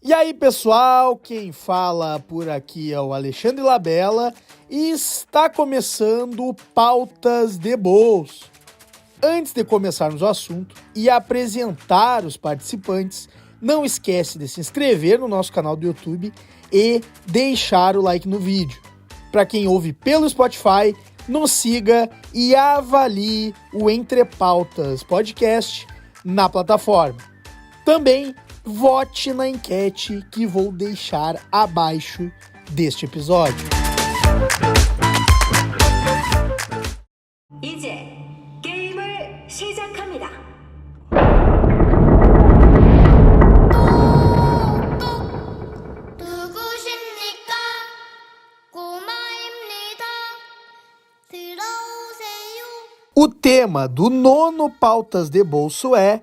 E aí, pessoal, quem fala por aqui é o Alexandre Labella e está começando o Pautas de Bolso. Antes de começarmos o assunto e apresentar os participantes, não esquece de se inscrever no nosso canal do YouTube e deixar o like no vídeo. Para quem ouve pelo Spotify, nos siga e avalie o Entre Pautas Podcast na plataforma. Também vote na enquete que vou deixar abaixo deste episódio. 이제 게임을 시작합니다. 누구십니까? 꼬마입니다. 들어오세요. O tema do nono Pautas de Bolso é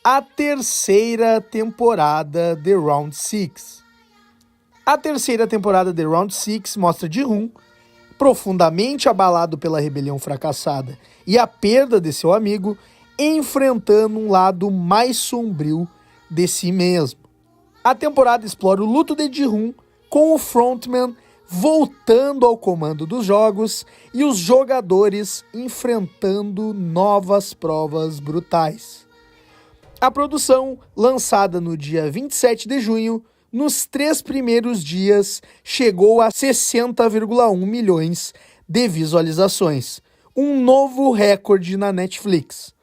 a terceira temporada de Round 6. A terceira temporada de Round 6 mostra Ji-hoon, profundamente abalado pela rebelião fracassada e a perda de seu amigo, enfrentando um lado mais sombrio de si mesmo. A temporada explora o luto de Ji-hoon, com o frontman voltando ao comando dos jogos e os jogadores enfrentando novas provas brutais. A produção, lançada no dia 27 de junho, nos 3 primeiros dias chegou a 60,1 milhões de visualizações, um novo recorde na Netflix.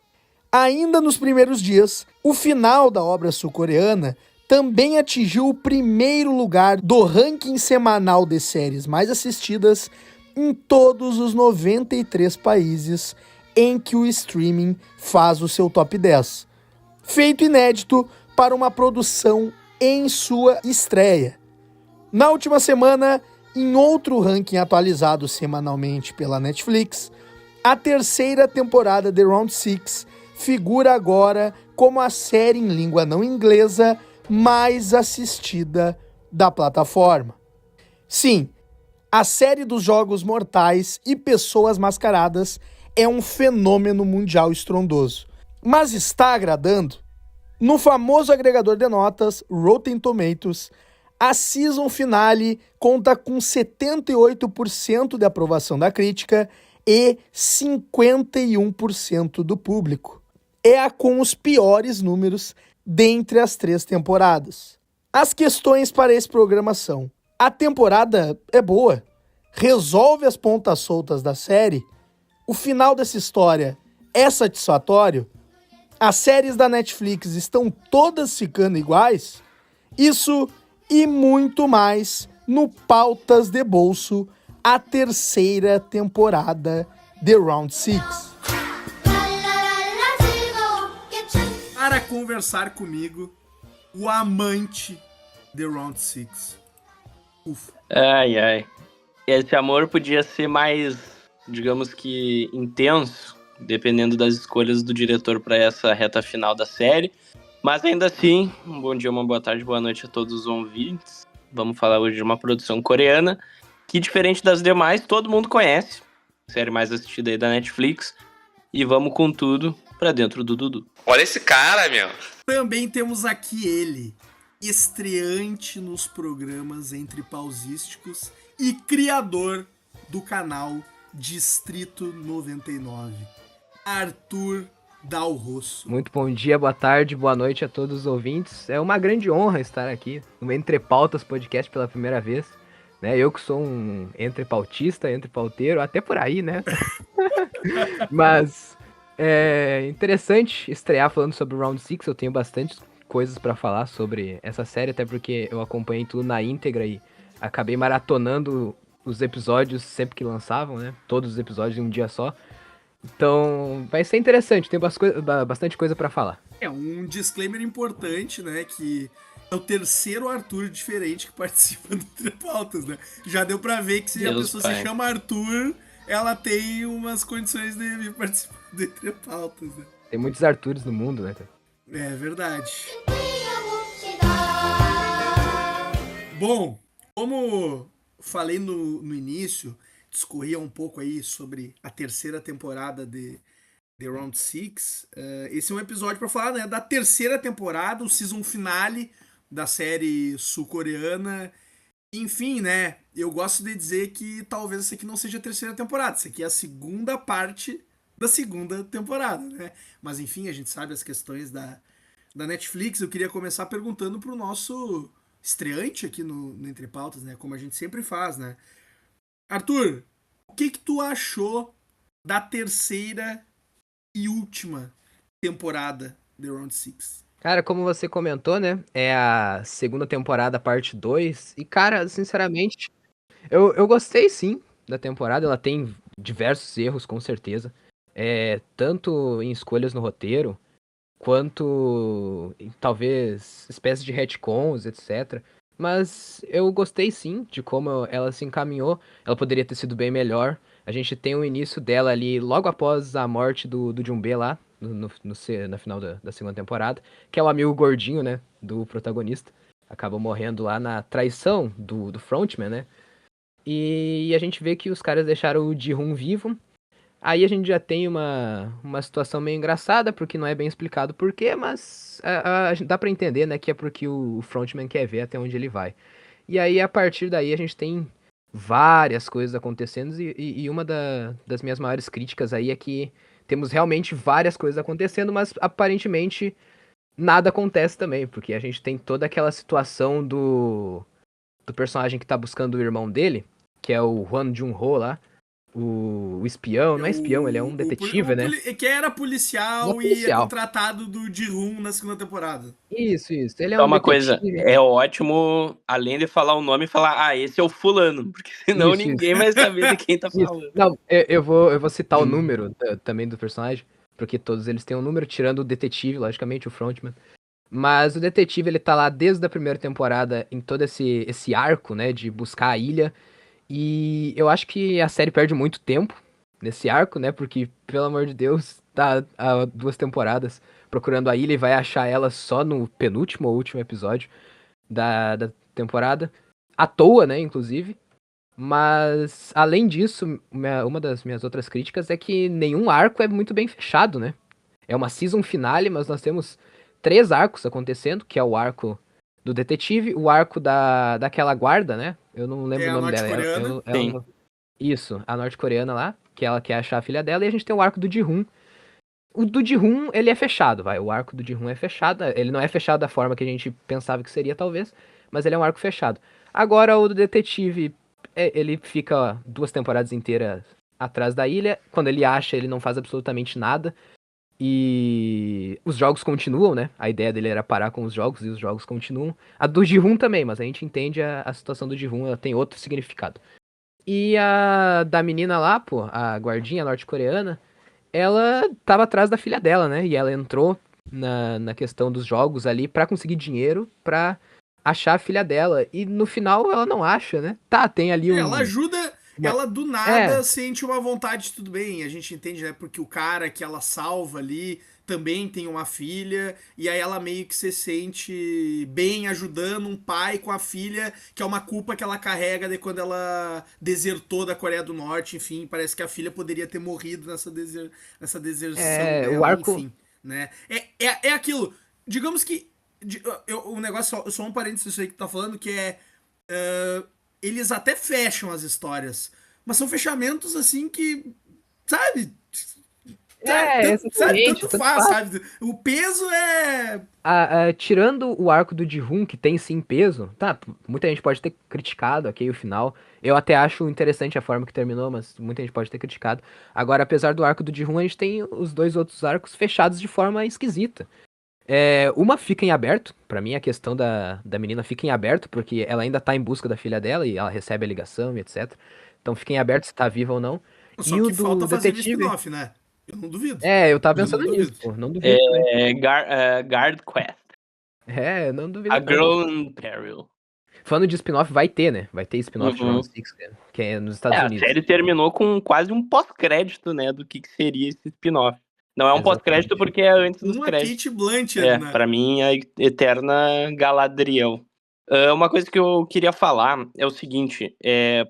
Ainda nos primeiros dias, o final da obra sul-coreana também atingiu o primeiro lugar do ranking semanal de séries mais assistidas em todos os 93 países em que o streaming faz o seu top 10. Feito inédito para uma produção em sua estreia. Na última semana, em outro ranking atualizado semanalmente pela Netflix, a terceira temporada de Round 6 figura agora como a série em língua não inglesa mais assistida da plataforma. Sim, a série dos Jogos Mortais e Pessoas Mascaradas é um fenômeno mundial estrondoso. Mas está agradando? No famoso agregador de notas, Rotten Tomatoes, a season finale conta com 78% de aprovação da crítica e 51% do público. É a com os piores números dentre as 3 temporadas. As questões para esse programa são: a temporada é boa? Resolve as pontas soltas da série? O final dessa história é satisfatório? As séries da Netflix estão todas ficando iguais? Isso e muito mais no Pautas de Bolso, a terceira temporada de Round 6. Para conversar comigo, o amante de Round 6. Ufa. Ai. Esse amor podia ser mais, digamos que, intenso, dependendo das escolhas do diretor para essa reta final da série. Mas ainda assim, um bom dia, uma boa tarde, boa noite a todos os ouvintes. Vamos falar hoje de uma produção coreana que, diferente das demais, todo mundo conhece. Série mais assistida aí da Netflix. E vamos com tudo pra dentro do Dudu. Olha esse cara, meu. Também temos aqui ele, estreante nos programas Entre Pausísticos e criador do canal Distrito 99. Arthur Dal Rosso. Muito bom dia, boa tarde, boa noite a todos os ouvintes. É uma grande honra estar aqui no Entre Pautas Podcast pela primeira vez. Né? Eu que sou um entrepautista, entrepauteiro, até por aí, né? Mas é interessante estrear falando sobre Round 6. Eu tenho bastante coisas pra falar sobre essa série, até porque eu acompanhei tudo na íntegra e acabei maratonando os episódios sempre que lançavam, né? Todos os episódios em um dia só. Então, vai ser interessante, tem bastante coisa pra falar. É um disclaimer importante, né, que é o terceiro Arthur diferente que participa do Entre Pautas, né? Já deu pra ver que se a pessoa se chama Arthur, ela tem umas condições de participar do Entre Pautas, né? Tem muitos Arthurs no mundo, né? É verdade. Bom, como falei no início, discorria um pouco aí sobre a terceira temporada de Round 6. Esse é um episódio para falar, né, da terceira temporada, o season finale da série sul-coreana. Enfim, né? Eu gosto de dizer que talvez essa aqui não seja a terceira temporada. Essa aqui é a segunda parte da segunda temporada, né? Mas enfim, a gente sabe as questões da Netflix. Eu queria começar perguntando pro nosso estreante aqui no Entre Pautas, né? Como a gente sempre faz, né? Arthur, o que tu achou da terceira e última temporada de Round Six? Cara, como você comentou, né? É a segunda temporada, parte 2. E, cara, sinceramente, eu gostei sim da temporada. Ela tem diversos erros, com certeza. Tanto em escolhas no roteiro, quanto em talvez espécies de retcons, etc. Mas eu gostei sim de como ela se encaminhou. Ela poderia ter sido bem melhor. A gente tem o início dela ali logo após a morte do Junbe lá, na final da segunda temporada, que é o amigo gordinho, né, do protagonista. Acaba morrendo lá na traição do frontman, né? E a gente vê que os caras deixaram o Ji-hoon vivo. Aí a gente já tem uma situação meio engraçada, porque não é bem explicado por quê, mas dá pra entender, né, que é porque o frontman quer ver até onde ele vai. E aí, a partir daí, a gente tem várias coisas acontecendo, e uma das minhas maiores críticas aí é que temos realmente várias coisas acontecendo, mas aparentemente nada acontece também, porque a gente tem toda aquela situação do personagem que tá buscando o irmão dele, que é o Hwan Jun-ho lá, o espião, É não é espião, ele é um detetive, né? que era Ele é policial e é policial. contratado do Ji-hoon na segunda temporada. Isso. Ele é Só um uma coisa, detetive. é ótimo, além de falar o nome, falar, esse é o fulano, porque senão Isso. ninguém vai saber de quem tá Isso. falando. Não, eu vou citar o número também do personagem, porque todos eles têm um número, tirando o detetive, logicamente, o frontman. Mas o detetive, ele tá lá desde a primeira temporada, em todo esse arco, né, de buscar a ilha. E eu acho que a série perde muito tempo nesse arco, né, porque, pelo amor de Deus, tá há 2 temporadas procurando a ilha e vai achar ela só no penúltimo ou último episódio da temporada. À toa, né, inclusive. Mas, além disso, uma das minhas outras críticas é que nenhum arco é muito bem fechado, né? É uma season finale, mas nós temos 3 arcos acontecendo, que é o arco do detetive, o arco daquela guarda, né? Eu não lembro É o a nome dela. norte-coreana. Sim. Isso, a norte-coreana lá, que ela quer achar a filha dela, e a gente tem o arco do Ji-hoon. O do Ji-hoon, ele é fechado, vai. O arco do Ji-hoon é fechado. Ele não é fechado da forma que a gente pensava que seria, talvez, mas ele é um arco fechado. Agora, o do detetive, ele fica 2 temporadas inteiras atrás da ilha. Quando ele acha, ele não faz absolutamente nada. E os jogos continuam, né? A ideia dele era parar com os jogos, e os jogos continuam. A do Ji-hoon também, mas a gente entende a situação do Ji-hoon, ela tem outro significado. E a da menina lá, pô, a guardinha norte-coreana, ela tava atrás da filha dela, né? E ela entrou na questão dos jogos ali pra conseguir dinheiro pra achar a filha dela. E no final ela não acha, né? Tá, tem ali Ela ajuda, uma- ela do É, nada sente uma vontade, tudo bem, a gente entende, né? Porque o cara que ela salva ali também tem uma filha, e aí ela meio que se sente bem ajudando um pai com a filha, que é uma culpa que ela carrega de quando ela desertou da Coreia do Norte, enfim, parece que a filha poderia ter morrido nessa deserção o dela, arco. enfim, né? É aquilo, digamos que, o negócio, só um parênteses isso aí que tu tá falando, que eles até fecham as histórias, mas são fechamentos assim que, sabe? Sabe, Exatamente, tanto tanto faz, faz. sabe? O peso é. Tirando o arco do Ji-hoon, que tem sim peso, tá, muita gente pode ter criticado aqui o final. Eu até acho interessante a forma que terminou, mas muita gente pode ter criticado. Agora, apesar do arco do Ji-hoon, a gente tem os 2 outros arcos fechados de forma esquisita. Uma fica em aberto, pra mim a questão da menina fica em aberto, porque ela ainda tá em busca da filha dela e ela recebe a ligação e etc. Então fica em aberto se tá viva ou não. Só E o que do falta fazer o detetive. spin-off, né? Eu não duvido. Eu tava Eu não pensando nisso, duvido. pô, não duvido também. Guard Quest. Não A duvido não. Girl in Peril. Falando de spin-off, vai ter, né? Vai ter spin-off de Round Uhum. 6, que é nos Estados A Unidos. série terminou com quase um pós-crédito, né, do que seria esse spin-off. Não é um pós-crédito Exatamente. porque é antes dos Uma créditos. Kate Blanchett, né? Pra mim, a eterna Galadriel. Uma coisa que eu queria falar é o seguinte,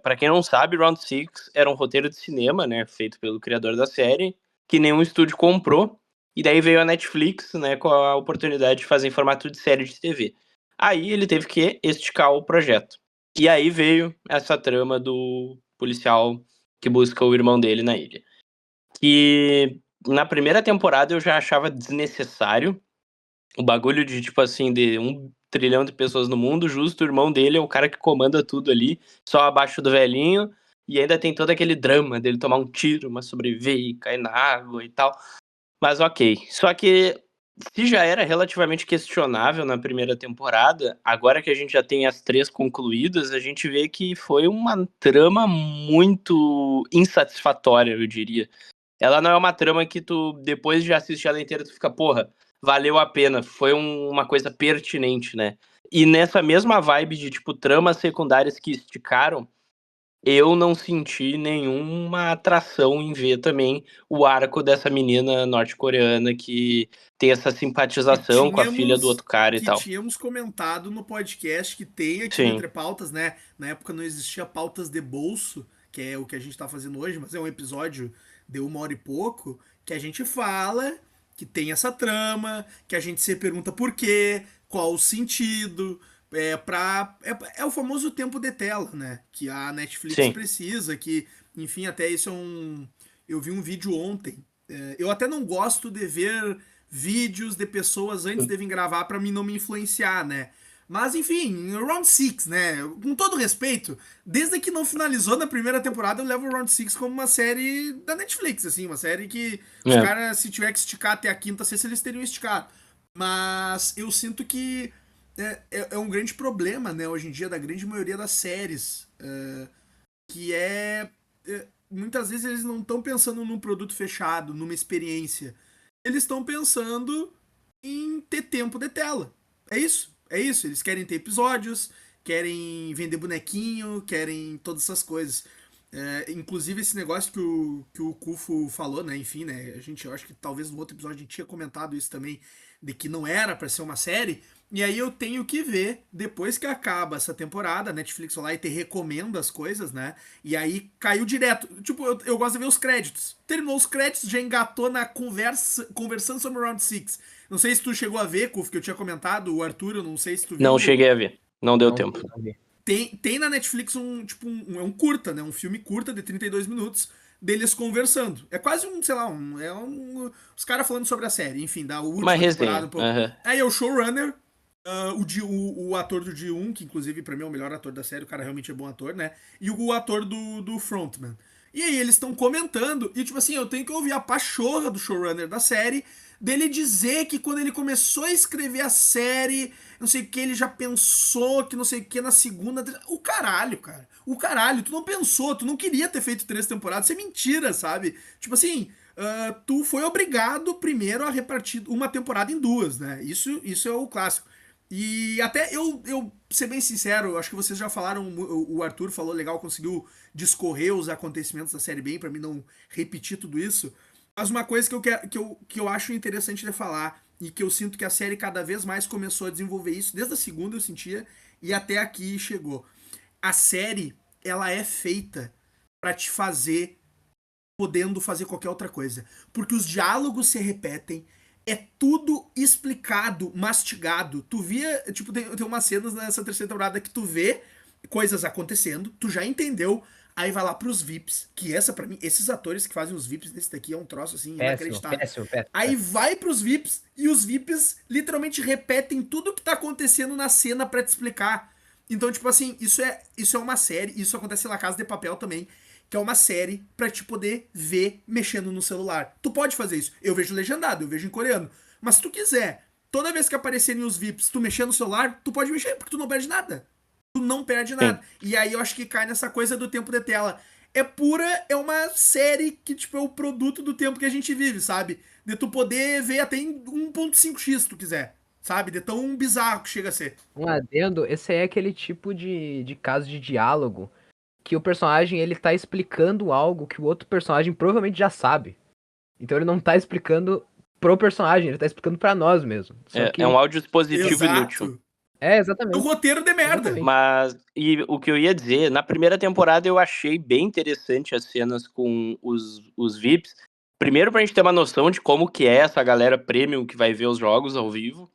para quem não sabe, Round Six era um roteiro de cinema, né, feito pelo criador da série, que nenhum estúdio comprou, e daí veio a Netflix, né, com a oportunidade de fazer em formato de série de TV. Aí ele teve que esticar o projeto. E aí veio essa trama do policial que busca o irmão dele na ilha. Que na primeira temporada eu já achava desnecessário. O bagulho de, tipo assim, de 1 trilhão de pessoas no mundo, justo o irmão dele é o cara que comanda tudo ali, só abaixo do velhinho, e ainda tem todo aquele drama dele tomar um tiro, mas sobreviver e cair na água e tal. Mas ok. Só que se já era relativamente questionável na primeira temporada, agora que a gente já tem as 3 concluídas, a gente vê que foi uma trama muito insatisfatória, eu diria. Ela não é uma trama que tu, depois de assistir ela inteira, tu fica, porra, valeu a pena, foi uma coisa pertinente, né? E nessa mesma vibe de, tipo, tramas secundárias que esticaram, eu não senti nenhuma atração em ver também o arco dessa menina norte-coreana que tem essa simpatização com a filha do outro cara e que tal. tínhamos comentado no podcast que tem aqui no Sim. Entre Pautas, né? Na época não existia pautas de bolso, que é o que a gente tá fazendo hoje, mas é um episódio de 1 hora e pouco, que a gente fala que tem essa trama, que a gente se pergunta por quê, qual o sentido, é o famoso tempo de tela, né? Que a Netflix Sim. precisa, que, enfim, até isso é um... Eu vi um vídeo ontem. Eu até não gosto de ver vídeos de pessoas antes de vir gravar pra mim não me influenciar, né? Mas enfim, Round 6, né? Com todo respeito, desde que não finalizou na primeira temporada, eu levo o Round 6 como uma série da Netflix, assim, uma série que os caras, se tiver que esticar até a quinta sexta, eles teriam esticado. Mas eu sinto que é um grande problema, né, hoje em dia, da grande maioria das séries, que muitas vezes eles não estão pensando num produto fechado, numa experiência. Eles estão pensando em ter tempo de tela. É isso. É isso. Eles querem ter episódios, querem vender bonequinho, querem todas essas coisas. Inclusive esse negócio que o Kufo falou, né? Enfim, né? Eu acho que talvez no outro episódio a gente tinha comentado isso também, de que não era pra ser uma série. E aí eu tenho que ver, depois que acaba essa temporada, a Netflix vai lá e te recomenda as coisas, né? E aí caiu direto. Tipo, eu gosto de ver os créditos. Terminou os créditos, já engatou na conversando sobre o Round 6. Não sei se tu chegou a ver, Kuf, que eu tinha comentado, o Arthur, eu não sei se tu viu. Não cheguei a ver. Não deu Não, tempo. não vi. Tem na Netflix um curta, né? Um filme curta de 32 minutos deles conversando. É quase sei lá, os caras falando sobre a série, enfim, da última Uma temporada resenha. um pouco. Aham. Aí é o showrunner, o ator do Ji-un, que inclusive pra mim é o melhor ator da série, o cara realmente é bom ator, né? E o ator do Frontman. E aí eles estão comentando, e tipo assim, eu tenho que ouvir a pachorra do showrunner da série, dele dizer que quando ele começou a escrever a série, não sei o que, ele já pensou que não sei o que na segunda... O caralho, cara. O caralho, tu não pensou, tu não queria ter feito 3 temporadas, isso é mentira, sabe? Tipo assim, tu foi obrigado primeiro a repartir uma temporada em 2, né? Isso é o clássico. E até ser bem sincero, acho que vocês já falaram, o Arthur falou legal, conseguiu discorrer os acontecimentos da série bem, pra mim não repetir tudo isso. Mas uma coisa que eu acho interessante de falar, e que eu sinto que a série cada vez mais começou a desenvolver isso, desde a segunda eu sentia, e até aqui chegou. A série, ela é feita pra te fazer podendo fazer qualquer outra coisa. Porque os diálogos se repetem, é tudo explicado, mastigado. Tu via, tipo, tem umas cenas nessa terceira temporada que tu vê coisas acontecendo, tu já entendeu, aí vai lá pros VIPs, que essa pra mim, esses atores que fazem os VIPs nesse daqui é um troço assim, inacreditável. Péssimo. Aí vai pros VIPs e os VIPs literalmente repetem tudo que tá acontecendo na cena pra te explicar. Então, tipo assim, isso é uma série, isso acontece na Casa de Papel também, que é uma série pra te poder ver mexendo no celular. Tu pode fazer isso. Eu vejo legendado, eu vejo em coreano. Mas se tu quiser, toda vez que aparecerem os VIPs, tu mexer no celular, tu pode mexer, porque tu não perde nada. Tu não perde nada. Sim. E aí eu acho que cai nessa coisa do tempo de tela. É uma série que, tipo, é o produto do tempo que a gente vive, sabe? De tu poder ver até em 1.5x, se tu quiser. Sabe? De tão bizarro que chega a ser. Um adendo, esse aí é aquele tipo de caso de diálogo que o personagem ele tá explicando algo que o outro personagem provavelmente já sabe. Então ele não tá explicando pro personagem, ele tá explicando pra nós mesmo. Só que... É um áudio expositivo Exato. inútil. É, O exatamente. roteiro de merda. Exatamente. Mas, e o que eu ia dizer, na primeira temporada eu achei bem interessante as cenas com os VIPs. Primeiro pra gente ter uma noção de como que é essa galera premium que vai ver os jogos ao vivo.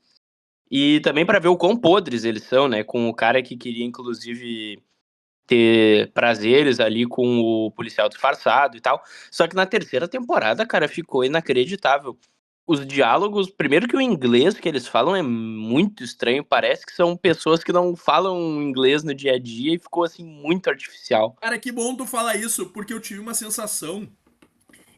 E também pra ver o quão podres eles são, né? Com o cara que queria, inclusive, ter prazeres ali com o policial disfarçado e tal. Só que na terceira temporada, cara, ficou inacreditável. Os diálogos, primeiro que o inglês que eles falam é muito estranho, parece que são pessoas que não falam inglês no dia a dia e ficou assim muito artificial. Cara, que bom tu falar isso, porque eu tive uma sensação.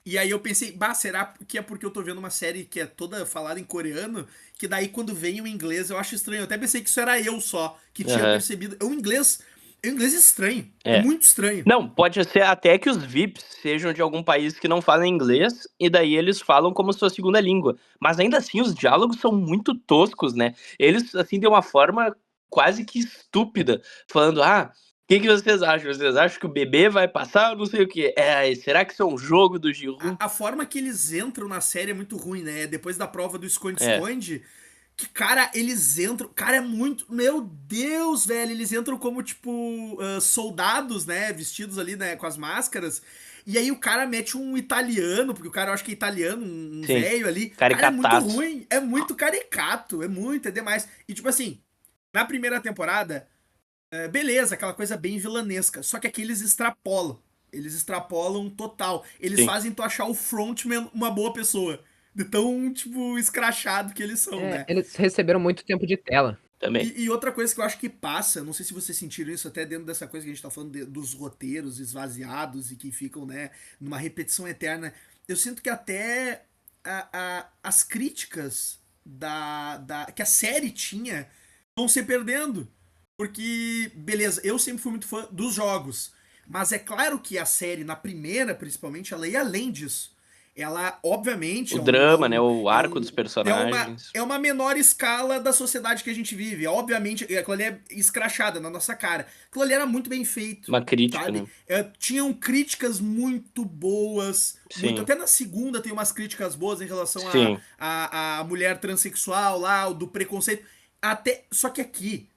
E aí eu pensei, bah, será que é porque eu tô vendo uma série que é toda falada em coreano? Que daí quando vem o inglês eu acho estranho. Eu até pensei que isso era eu só, que tinha Aham. percebido. É um inglês estranho. É É. muito estranho. Não, pode ser até que os VIPs sejam de algum país que não falam inglês e daí eles falam como sua segunda língua. Mas ainda assim, os diálogos são muito toscos, né? Eles, assim, de uma forma quase que estúpida, falando, o que vocês acham? Vocês acham que o bebê vai passar? Eu não sei o quê. Será que isso é um jogo do Giroud? A forma que eles entram na série é muito ruim, né? Depois da prova do É. esconde-esconde, que, cara, eles entram. Cara, é muito. Meu Deus, velho. Eles entram como, tipo, soldados, né? Vestidos ali, né? Com as máscaras. E aí o cara mete um italiano, porque o cara eu acho que é italiano, um Sim, velho ali. Cara, é muito caricataço. ruim. É muito caricato. É demais. E, tipo assim, na primeira temporada, beleza, aquela coisa bem vilanesca. Só que aqui eles extrapolam. Eles extrapolam total. Eles Sim. fazem tu achar o frontman uma boa pessoa. De tão, tipo, escrachado que eles são, né? Eles receberam muito tempo de tela. Também. E outra coisa que eu acho que passa, não sei se vocês sentiram isso até dentro dessa coisa que a gente tá falando dos roteiros esvaziados e que ficam, né, numa repetição eterna. Eu sinto que até as críticas que a série tinha vão se perdendo. Porque, beleza, eu sempre fui muito fã dos jogos. Mas é claro que a série, na primeira principalmente, ela ia além disso. Ela, obviamente, O drama, né? O arco dos é personagens. uma menor escala da sociedade que a gente vive. Obviamente, aquilo ali é escrachada na nossa cara. Aquilo ali era muito bem feito. Uma crítica, Sabe? né? Tinham críticas muito boas. Sim. Até na segunda tem umas críticas boas em relação Sim. a mulher transexual lá, do preconceito. Só que aqui,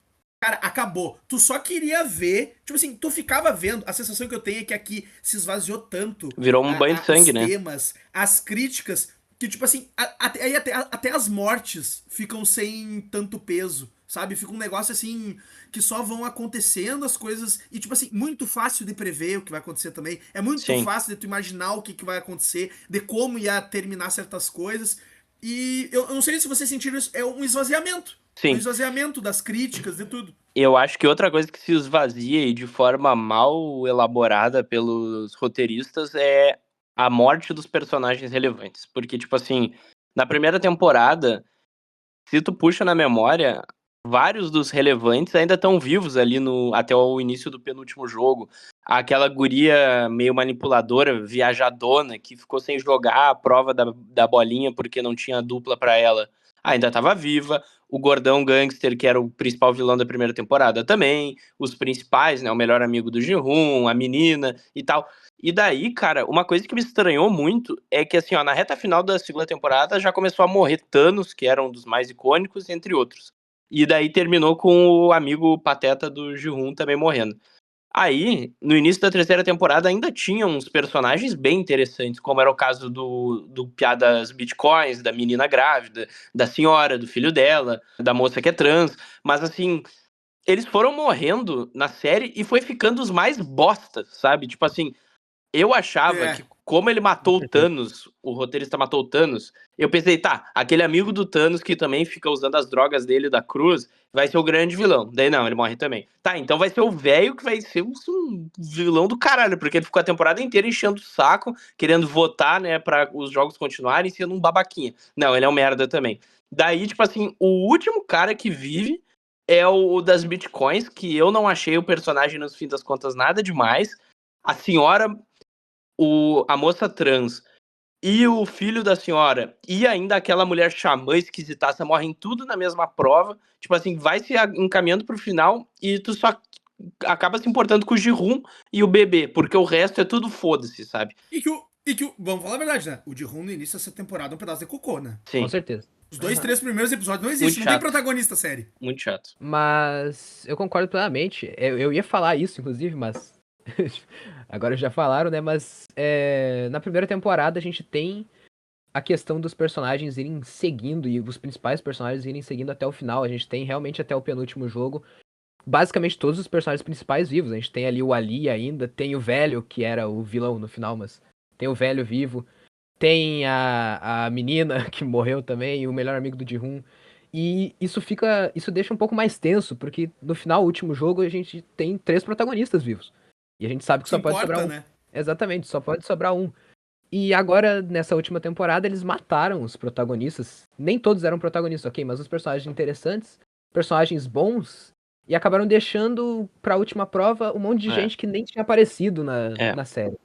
cara, acabou. Tu só queria ver. Tipo assim, tu ficava vendo. A sensação que eu tenho é que aqui se esvaziou tanto Virou um banho de sangue, os né? temas, as críticas, que, tipo assim, até as mortes ficam sem tanto peso. Sabe? Fica um negócio assim que só vão acontecendo as coisas. E, tipo assim, muito fácil de prever o que vai acontecer também. É muito Sim. fácil de tu imaginar o que vai acontecer, de como ia terminar certas coisas. E eu não sei se vocês sentiram isso. É um esvaziamento. Sim. Um esvaziamento das críticas, de tudo. Eu acho que outra coisa que se esvazia e de forma mal elaborada pelos roteiristas é a morte dos personagens relevantes. Porque, tipo assim, na primeira temporada, se tu puxa na memória, vários dos relevantes ainda estão vivos ali até o início do penúltimo jogo. Aquela guria meio manipuladora, viajadona, que ficou sem jogar a prova da bolinha porque não tinha dupla pra ela, ainda estava viva. O gordão gangster, que era o principal vilão da primeira temporada também. Os principais, né? O melhor amigo do Ji-hoon, a menina e tal. E daí, cara, uma coisa que me estranhou muito é que, assim, ó, na reta final da segunda temporada já começou a morrer Thanos, que era um dos mais icônicos, entre outros. E daí terminou com o amigo pateta do Ji-hoon também morrendo. Aí, no início da terceira temporada, ainda tinha uns personagens bem interessantes, como era o caso do Piadas Bitcoins, da menina grávida, da senhora, do filho dela, da moça que é trans. Mas, assim, eles foram morrendo na série e foi ficando os mais bostas, sabe? Tipo assim, eu achava que, como ele matou o Thanos, o roteirista matou o Thanos, eu pensei, tá, aquele amigo do Thanos que também fica usando as drogas dele da Cruz vai ser o grande vilão. Daí não, ele morre também. Tá, então vai ser o velho que vai ser um vilão do caralho, porque ele ficou a temporada inteira enchendo o saco, querendo votar, né, pra os jogos continuarem sendo um babaquinha. Não, ele é um merda também. Daí, tipo assim, o último cara que vive é o das Bitcoins, que eu não achei o personagem, no fim das contas, nada demais. A senhora, a moça trans e o filho da senhora e ainda aquela mulher xamã esquisitaça morrem tudo na mesma prova. Tipo assim, vai se encaminhando pro final e tu só acaba se importando com o Ji-hoon e o bebê, porque o resto é tudo foda-se, sabe? Vamos falar a verdade, né? O Ji-hoon no início dessa temporada é um pedaço de cocô, né? Sim. Com certeza. Os 2, 3 primeiros episódios não Muito existem, não tem chato. protagonista a série. Muito chato. Mas eu concordo plenamente. Eu ia falar isso, inclusive, mas. Agora já falaram, né? Mas na primeira temporada a gente tem a questão dos personagens irem seguindo e os principais personagens irem seguindo até o final. A gente tem realmente até o penúltimo jogo basicamente todos os personagens principais vivos. A gente tem ali o Ali ainda, tem o velho, que era o vilão no final, mas tem o velho vivo. Tem a menina que morreu também, o melhor amigo do Ji-hoon. E isso deixa um pouco mais tenso, porque no final, o último jogo, a gente tem 3 protagonistas vivos. E a gente sabe que Isso só pode importa, sobrar um. né? Exatamente, só pode sobrar um. E agora, nessa última temporada, eles mataram os protagonistas. Nem todos eram protagonistas, ok, mas os personagens interessantes, personagens bons, e acabaram deixando pra última prova um monte de É. gente que nem tinha aparecido É. na série.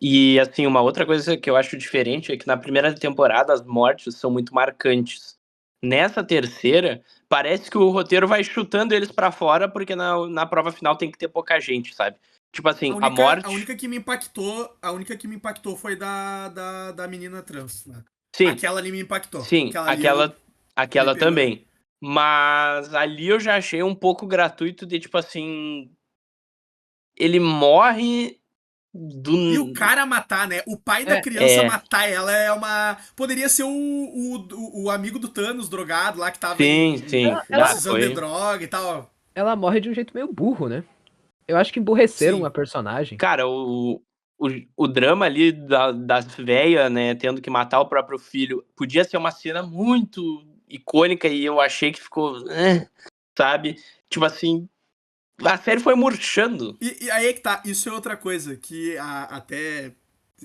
E, assim, uma outra coisa que eu acho diferente é que na primeira temporada as mortes são muito marcantes. Nessa terceira, parece que o roteiro vai chutando eles pra fora, porque na prova final tem que ter pouca gente, sabe? Tipo assim, a morte... A única que me impactou foi da menina trans, né? Sim, Aquela ali me impactou. sim, ali me aquela pegou. também. Mas ali eu já achei um pouco gratuito de, tipo assim... Ele morre E o cara matar, né? O pai da criança matar ela é uma... Poderia ser o amigo do Thanos drogado lá que tava Sim. precisando de Foi... droga e tal. Ela morre de um jeito meio burro, né? Eu acho que emburreceram Sim. a personagem. Cara, o drama ali das velhas, né, tendo que matar o próprio filho, podia ser uma cena muito icônica e eu achei que ficou... sabe? Tipo assim, a série foi murchando. E aí é que tá, isso é outra coisa que até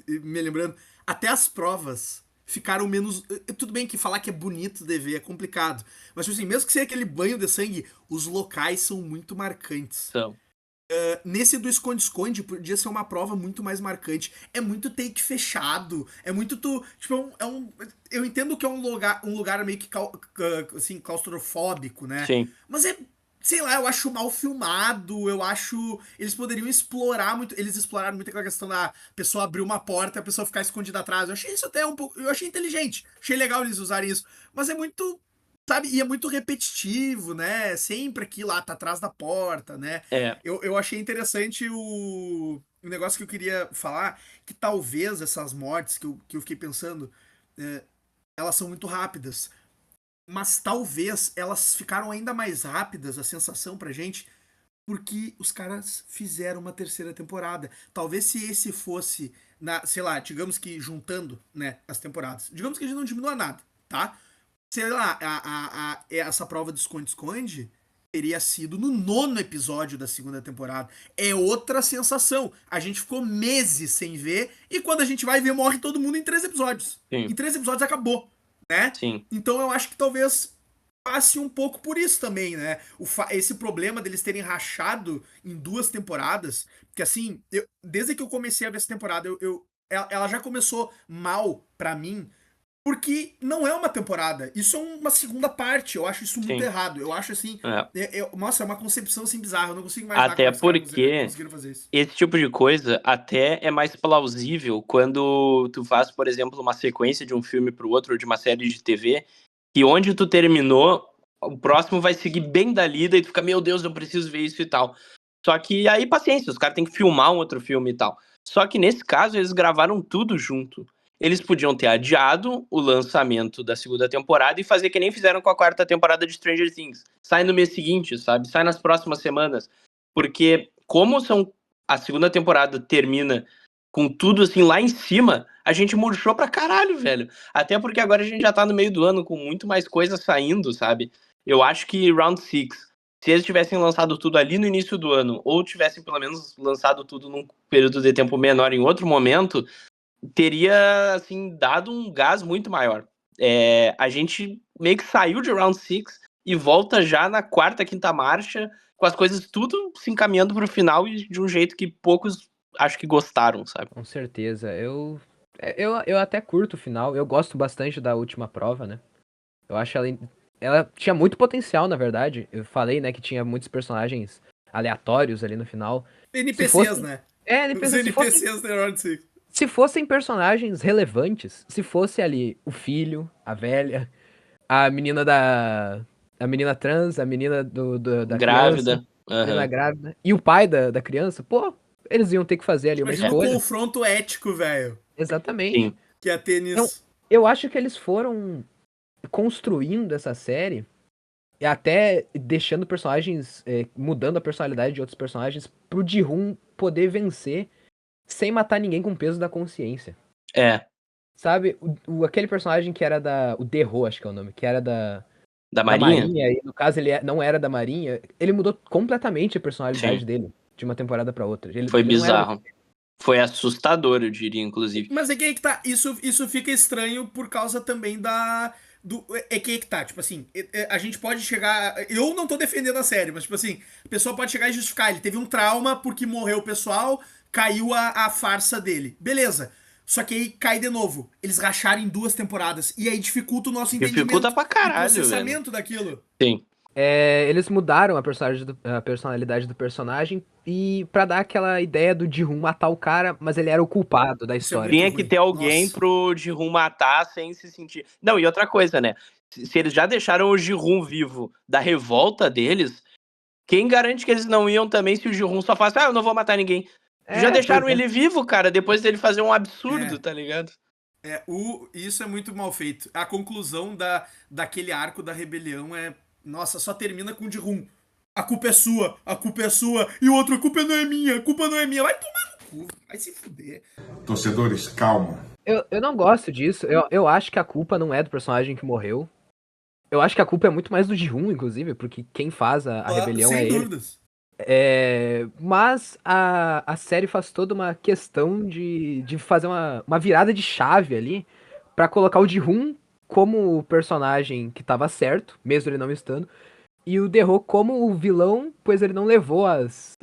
me lembrando, até as provas ficaram menos. Tudo bem que falar que é bonito de ver é complicado, mas tipo assim, mesmo que seja aquele banho de sangue, os locais são muito marcantes. Então, Nesse do esconde-esconde podia ser uma prova muito mais marcante. É muito take fechado, é muito tipo, eu entendo que é um lugar meio que assim, claustrofóbico, né? sim. Mas sei lá, eu acho mal filmado, eu acho. Eles poderiam explorar muito. Eles exploraram muito aquela questão da pessoa abrir uma porta e a pessoa ficar escondida atrás. Eu achei isso até um pouco. Eu achei inteligente. Achei legal eles usarem isso. Mas é muito. Sabe? E é muito repetitivo, né? Sempre aqui lá, tá atrás da porta, né? É. Eu achei interessante o negócio que eu queria falar, que talvez essas mortes que eu fiquei pensando, elas são muito rápidas. Mas talvez elas ficaram ainda mais rápidas, a sensação pra gente, porque os caras fizeram uma terceira temporada. Talvez se esse fosse, sei lá, digamos que juntando, né, as temporadas. Digamos que a gente não diminua nada, tá? Sei lá, essa prova de esconde-esconde teria sido no 9º episódio da segunda temporada. É outra sensação. A gente ficou meses sem ver e quando a gente vai ver, morre todo mundo em 3 episódios. Sim. Em 3 episódios acabou, né? Sim. Então eu acho que talvez passe um pouco por isso também, né? Esse problema deles terem rachado em 2 temporadas, porque assim, desde que eu comecei a ver essa temporada, ela já começou mal pra mim, porque não é uma temporada. Isso é uma segunda parte. Eu acho isso muito Sim. errado. Eu acho assim. Nossa, é uma concepção assim bizarra. Eu não consigo imaginar Até como os caras porque conseguiram fazer isso. esse tipo de coisa até é mais plausível quando tu faz, por exemplo, uma sequência de um filme pro outro, ou de uma série de TV, que onde tu terminou, o próximo vai seguir bem dali, daí tu fica, meu Deus, eu preciso ver isso e tal. Só que aí, paciência, os caras têm que filmar um outro filme e tal. Só que nesse caso, eles gravaram tudo junto. Eles podiam ter adiado o lançamento da segunda temporada e fazer que nem fizeram com a 4ª temporada de Stranger Things. Sai no mês seguinte, sabe? Sai nas próximas semanas. Porque como a segunda temporada termina com tudo assim lá em cima, a gente murchou pra caralho, velho. Até porque agora a gente já tá no meio do ano com muito mais coisas saindo, sabe? Eu acho que Round 6, se eles tivessem lançado tudo ali no início do ano, ou tivessem pelo menos lançado tudo num período de tempo menor em outro momento, teria, assim, dado um gás muito maior. A gente meio que saiu de Round 6 e volta já na 4ª, 5ª marcha, com as coisas tudo se encaminhando pro final e de um jeito que poucos acho que gostaram, sabe? Com certeza. Eu até curto o final. Eu gosto bastante da última prova, né? Eu acho ela tinha muito potencial, na verdade. Eu falei, né, que tinha muitos personagens aleatórios ali no final. NPCs, né? NPCs. Os NPCs da Round 6. Se fossem personagens relevantes, se fosse ali o filho, a velha, a menina a menina trans, a menina da grávida, criança, a menina grávida, e o pai da criança, pô, eles iam ter que fazer ali uma Imagina escolha. o confronto ético, velho. Exatamente. Sim. Que ia ter nisso. Eu acho que eles foram construindo essa série e até deixando personagens, mudando a personalidade de outros personagens pro Ji-hoon poder vencer sem matar ninguém com peso da consciência. É, Sabe, aquele personagem que era o Derro, acho que é o nome, que era da da Marinha? Marinha, e no caso ele não era da Marinha, ele mudou completamente a personalidade Sim, dele, de uma temporada pra outra. foi Ele não era. bizarro. Foi assustador, eu diria, inclusive. Mas é que aí que tá, isso fica estranho por causa também é que aí que tá, tipo assim, a gente pode chegar, eu não tô defendendo a série, mas tipo assim, a pessoa pode chegar e justificar, ele teve um trauma porque morreu o pessoal, caiu a farsa dele, beleza. Só que aí cai de novo, eles racharam em 2 temporadas, e aí dificulta o nosso Dificulta entendimento pra e caralho, velho. processamento daquilo. Sim. Eles mudaram a personalidade do personagem e pra dar aquela ideia do Ji-hoon matar o cara, mas ele era o culpado da Isso é história. muito Tinha que ruim. ter alguém Nossa. pro Ji-hoon matar sem se sentir. Não, e outra coisa, né? Se eles já deixaram o Ji-hoon vivo da revolta deles, quem garante que eles não iam também se o Ji-hoon só falasse, eu não vou matar ninguém? Já deixaram Pois é. ele vivo, cara, depois dele fazer um absurdo, É. tá ligado? Isso é muito mal feito. A conclusão daquele arco da rebelião nossa, só termina com o Ji-hoon. A culpa é sua, a culpa é sua. E o outro, a culpa não é minha, a culpa não é minha. Vai tomar no cu, vai se fuder. Torcedores, calma. Eu não gosto disso. Eu acho que a culpa não é do personagem que morreu. Eu acho que a culpa é muito mais do Ji-hoon, inclusive, porque quem faz a rebelião é Sem ele. dúvidas. Mas a série faz toda uma questão de fazer uma virada de chave ali pra colocar o Ji-hoon como o personagem que tava certo, mesmo ele não estando, e o Derro como o vilão, pois ele não levou as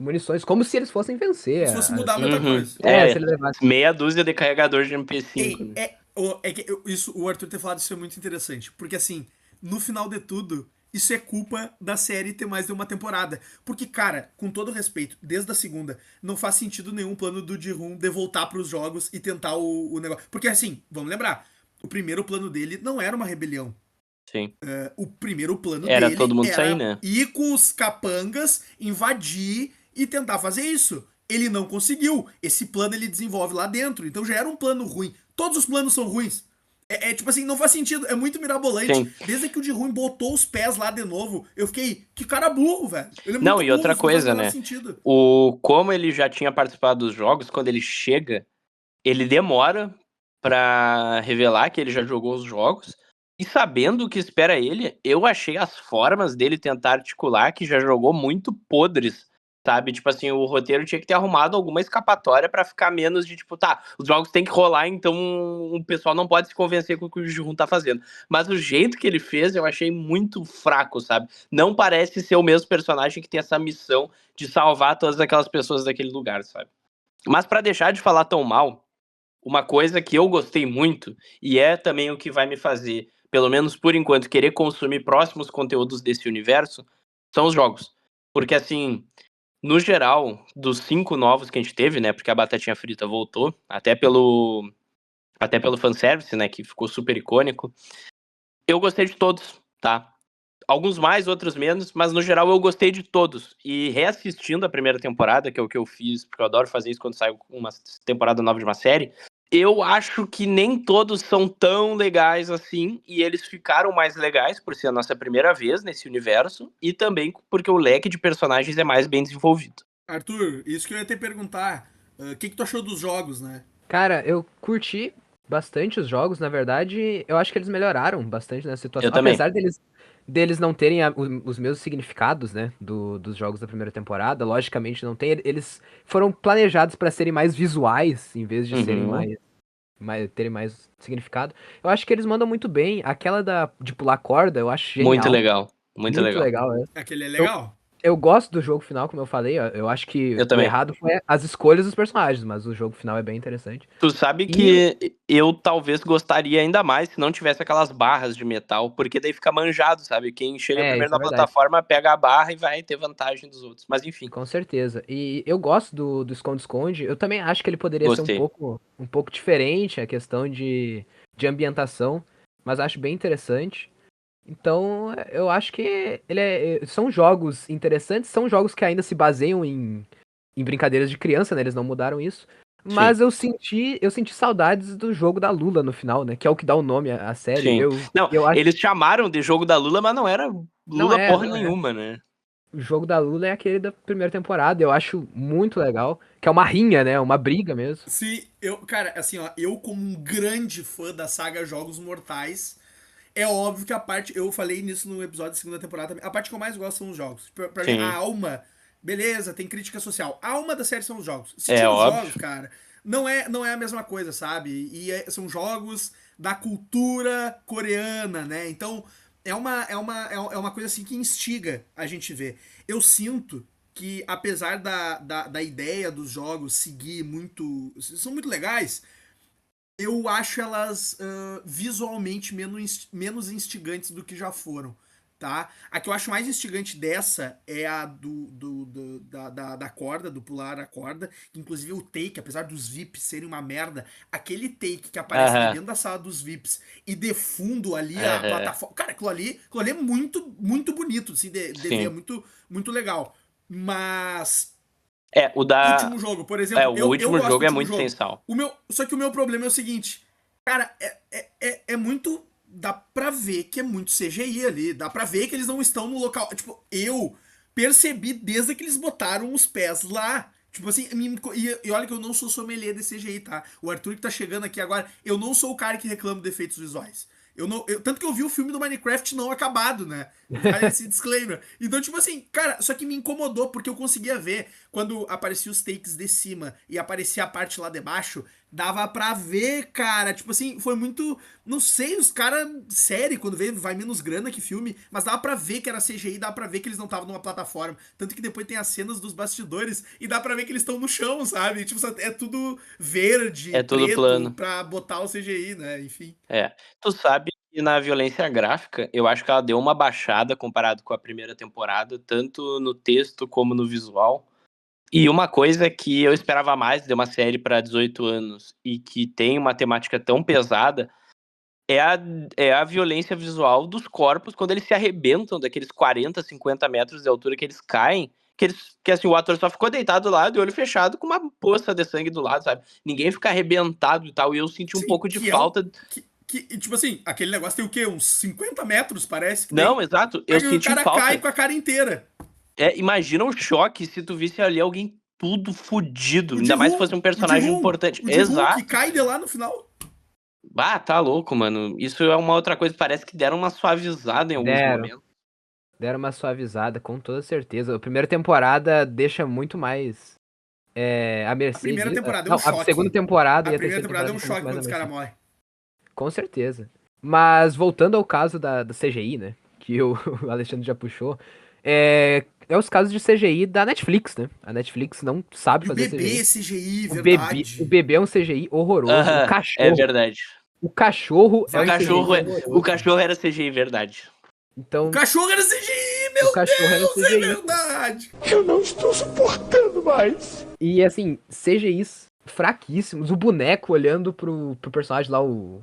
munições, como se eles fossem vencer. Se fosse mudar muita Uhum. coisa. Se ele levasse. Meia dúzia de carregador de MP5. Ei, Né? o Arthur ter falado isso é muito interessante. Porque assim, no final de tudo, isso é culpa da série ter mais de uma temporada. Porque, cara, com todo respeito, desde a segunda, não faz sentido nenhum plano do Ji-hoon de voltar pros jogos e tentar o negócio. Porque assim, vamos lembrar, o primeiro plano dele não era uma rebelião. Sim. O primeiro plano Era dele todo mundo era sair, né? ir com os capangas, invadir e tentar fazer isso. Ele não conseguiu. Esse plano ele desenvolve lá dentro. Então já era um plano ruim. Todos os planos são ruins. Tipo assim, não faz sentido. É muito mirabolante. Sim. Desde que o de ruim botou os pés lá de novo, eu fiquei, que cara burro, velho. Ele é Não, muito e outra burro, coisa, não faz o menor né? sentido. Como ele já tinha participado dos jogos, quando ele chega, ele demora pra revelar que ele já jogou os jogos. E sabendo o que espera ele, eu achei as formas dele tentar articular que já jogou muito podres, sabe? Tipo assim, o roteiro tinha que ter arrumado alguma escapatória pra ficar menos de tipo, tá, os jogos tem que rolar, então o pessoal não pode se convencer com o que o Ji-hoon tá fazendo. Mas o jeito que ele fez, eu achei muito fraco, sabe? Não parece ser o mesmo personagem que tem essa missão de salvar todas aquelas pessoas daquele lugar, sabe? Mas pra deixar de falar tão mal, uma coisa que eu gostei muito, e é também o que vai me fazer, pelo menos por enquanto, querer consumir próximos conteúdos desse universo, são os jogos. Porque, assim, no geral, dos 5 novos que a gente teve, né, porque a Batatinha Frita voltou, até pelo fanservice, né, que ficou super icônico, eu gostei de todos, tá? Alguns mais, outros menos, mas no geral eu gostei de todos. E reassistindo a primeira temporada, que é o que eu fiz, porque eu adoro fazer isso quando sai uma temporada nova de uma série, eu acho que nem todos são tão legais assim, e eles ficaram mais legais por ser a nossa primeira vez nesse universo, e também porque o leque de personagens é mais bem desenvolvido. Arthur, isso que eu ia te perguntar. O que tu achou dos jogos, né? Cara, eu curti bastante os jogos, na verdade, eu acho que eles melhoraram bastante nessa situação. Eu também. Apesar deles não terem os mesmos significados, né, dos jogos da primeira temporada, logicamente não tem, eles foram planejados pra serem mais visuais, em vez de serem terem mais significado. Eu acho que eles mandam muito bem. Aquela de pular corda, eu acho genial. Muito legal. Muito legal. legal. Aquele é legal. Eu gosto do jogo final, como eu falei, ó, eu acho que Eu também. o errado foi as escolhas dos personagens, mas o jogo final é bem interessante. Tu sabe que eu talvez gostaria ainda mais se não tivesse aquelas barras de metal, porque daí fica manjado, sabe? Quem chega primeiro isso é na verdade. plataforma pega a barra e vai ter vantagem dos outros. Mas enfim, Com certeza. E eu gosto do esconde-esconde. Eu também acho que ele poderia Gostei. ser um pouco diferente, a questão de ambientação, mas acho bem interessante. Então, eu acho que são jogos interessantes, são jogos que ainda se baseiam em brincadeiras de criança, né? Eles não mudaram isso. Mas eu senti saudades do jogo da Lula no final, né? Que é o que dá o nome à série. Sim. Não, Eu acho eles chamaram de jogo da Lula, mas não era não Lula é, porra não é. nenhuma, né? O jogo da Lula é aquele da primeira temporada. Eu acho muito legal. Que é uma rinha, né? Uma briga mesmo. Sim, cara, assim, ó, eu como um grande fã da saga Jogos Mortais, é óbvio que a parte, eu falei nisso no episódio da segunda temporada, a parte que eu mais gosto são os jogos. Pra mim, a Sim, alma, beleza, tem crítica social. A alma da série são os jogos. Se é tira os jogos, óbvio. cara, não é a mesma coisa, sabe? São jogos da cultura coreana, né? Então, é uma coisa assim que instiga a gente ver. Eu sinto que, apesar da ideia dos jogos seguir muito. São muito legais, eu acho elas visualmente menos instigantes do que já foram, tá? A que eu acho mais instigante dessa é a da corda, do pular a corda. Inclusive o take, apesar dos VIPs serem uma merda, aquele take que aparece ali Aham, dentro da sala dos VIPs e de fundo ali a aham, plataforma. Cara, aquilo ali é muito, muito bonito, assim, de ver, é sim. muito, muito legal. Mas É, o da. último jogo, por É, exemplo, o eu último gosto do jogo é último muito sem jogo. sal. Só que o meu problema é o seguinte, cara, é muito. Dá pra ver que é muito CGI ali. Dá pra ver que eles não estão no local. Tipo, eu percebi desde que eles botaram os pés lá. Tipo assim, e olha que eu não sou sommelier de CGI, tá? O Arthur que tá chegando aqui agora, eu não sou o cara que reclama de efeitos visuais. Tanto que eu vi o filme do Minecraft não acabado, né? Vale esse disclaimer. Então, tipo assim, cara, só que me incomodou porque eu conseguia ver quando aparecia os takes de cima e aparecia a parte lá de baixo, dava pra ver, cara. Tipo assim, foi muito. Não sei, os caras. Série, quando vê, vai menos grana que filme, mas dava pra ver que era CGI, dava pra ver que eles não estavam numa plataforma. Tanto que depois tem as cenas dos bastidores e dá pra ver que eles estão no chão, sabe? Tipo, é tudo verde, É tudo preto, plano. pra botar o CGI, né? Enfim. É. Tu sabe que na violência gráfica, eu acho que ela deu uma baixada comparado com a primeira temporada, tanto no texto como no visual. E uma coisa que eu esperava mais de uma série para 18 anos e que tem uma temática tão pesada é a, é a violência visual dos corpos quando eles se arrebentam daqueles 40, 50 metros de altura que eles caem. Que assim, o ator só ficou deitado do lado, de olho fechado, com uma poça de sangue do lado, sabe? Ninguém fica arrebentado e tal. E eu senti um Sim, pouco de que é o. falta. Tipo assim, aquele negócio tem o quê? Uns 50 metros, parece que Não, tem. exato. Eu Aí o senti cara cai falta. com a cara inteira. Imagina o choque se tu visse ali alguém tudo fudido. O Ainda mais se Ji-Hoon, fosse um o personagem Ji-Hoon, importante. o Ji-Hoon que Exato. cai de lá no final. Ah, tá louco, mano. Isso é uma outra coisa. Parece que deram uma suavizada em alguns Deram. momentos. Deram uma suavizada, com toda certeza. A primeira temporada deixa muito mais a A mercê primeira de. temporada é um Não, a segunda choque. temporada A e a primeira terceira temporada temporada é um deixam muito choque mais quando a os caras mercê. morrem. Com certeza. Mas voltando ao caso da CGI, né? Que o Alexandre já puxou. É os casos de CGI da Netflix, né? A Netflix não sabe E o fazer bebê CGI. CGI, O verdade. bebê é um CGI horroroso. O Aham, é cachorro. verdade. O cachorro é O um CGI cachorro, o horroroso. cachorro era CGI, verdade. O Então, cachorro era CGI, o meu cachorro era Deus, é CGI, pô. verdade. E assim, CGIs fraquíssimos. O boneco olhando pro personagem lá, o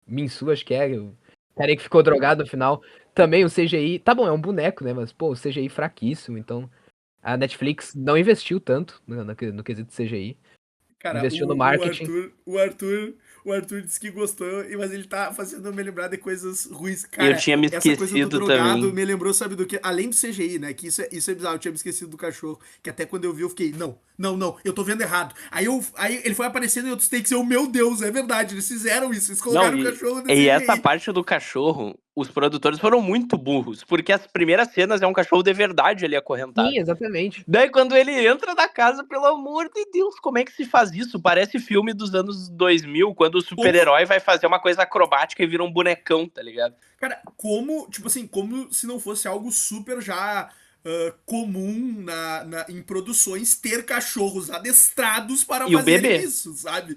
Minsu, acho que é. O cara aí que ficou drogado no final. Também o CGI. Tá bom, é um boneco, né? Mas, pô, o CGI fraquíssimo. Então, a Netflix não investiu tanto no quesito CGI. Cara, Investiu no o marketing. Arthur, o Arthur, o Arthur disse que gostou, mas ele tá fazendo eu me lembrar de coisas ruins. Eu Cara, tinha me essa coisa do esquecido drogado também. me lembrou, sabe do que? Além do CGI, né? Que isso é bizarro, eu tinha me esquecido do cachorro. Que até quando eu vi, eu fiquei, não, eu tô vendo errado. Aí ele foi aparecendo em outros takes e eu, meu Deus, é verdade, eles fizeram isso, eles Não, colocaram o cachorro no e essa CGI. parte do cachorro, os produtores foram muito burros, porque as primeiras cenas é um cachorro de verdade ali Sim, acorrentado. exatamente. Daí quando ele entra na casa, pelo amor de Deus, como é que se faz isso? Parece filme dos anos 2000, quando o Como, super-herói vai fazer uma coisa acrobática e vira um bonecão, tá ligado? cara, tipo assim, como se não fosse algo super já comum em produções ter cachorros adestrados para E o fazerem bebê? isso, sabe?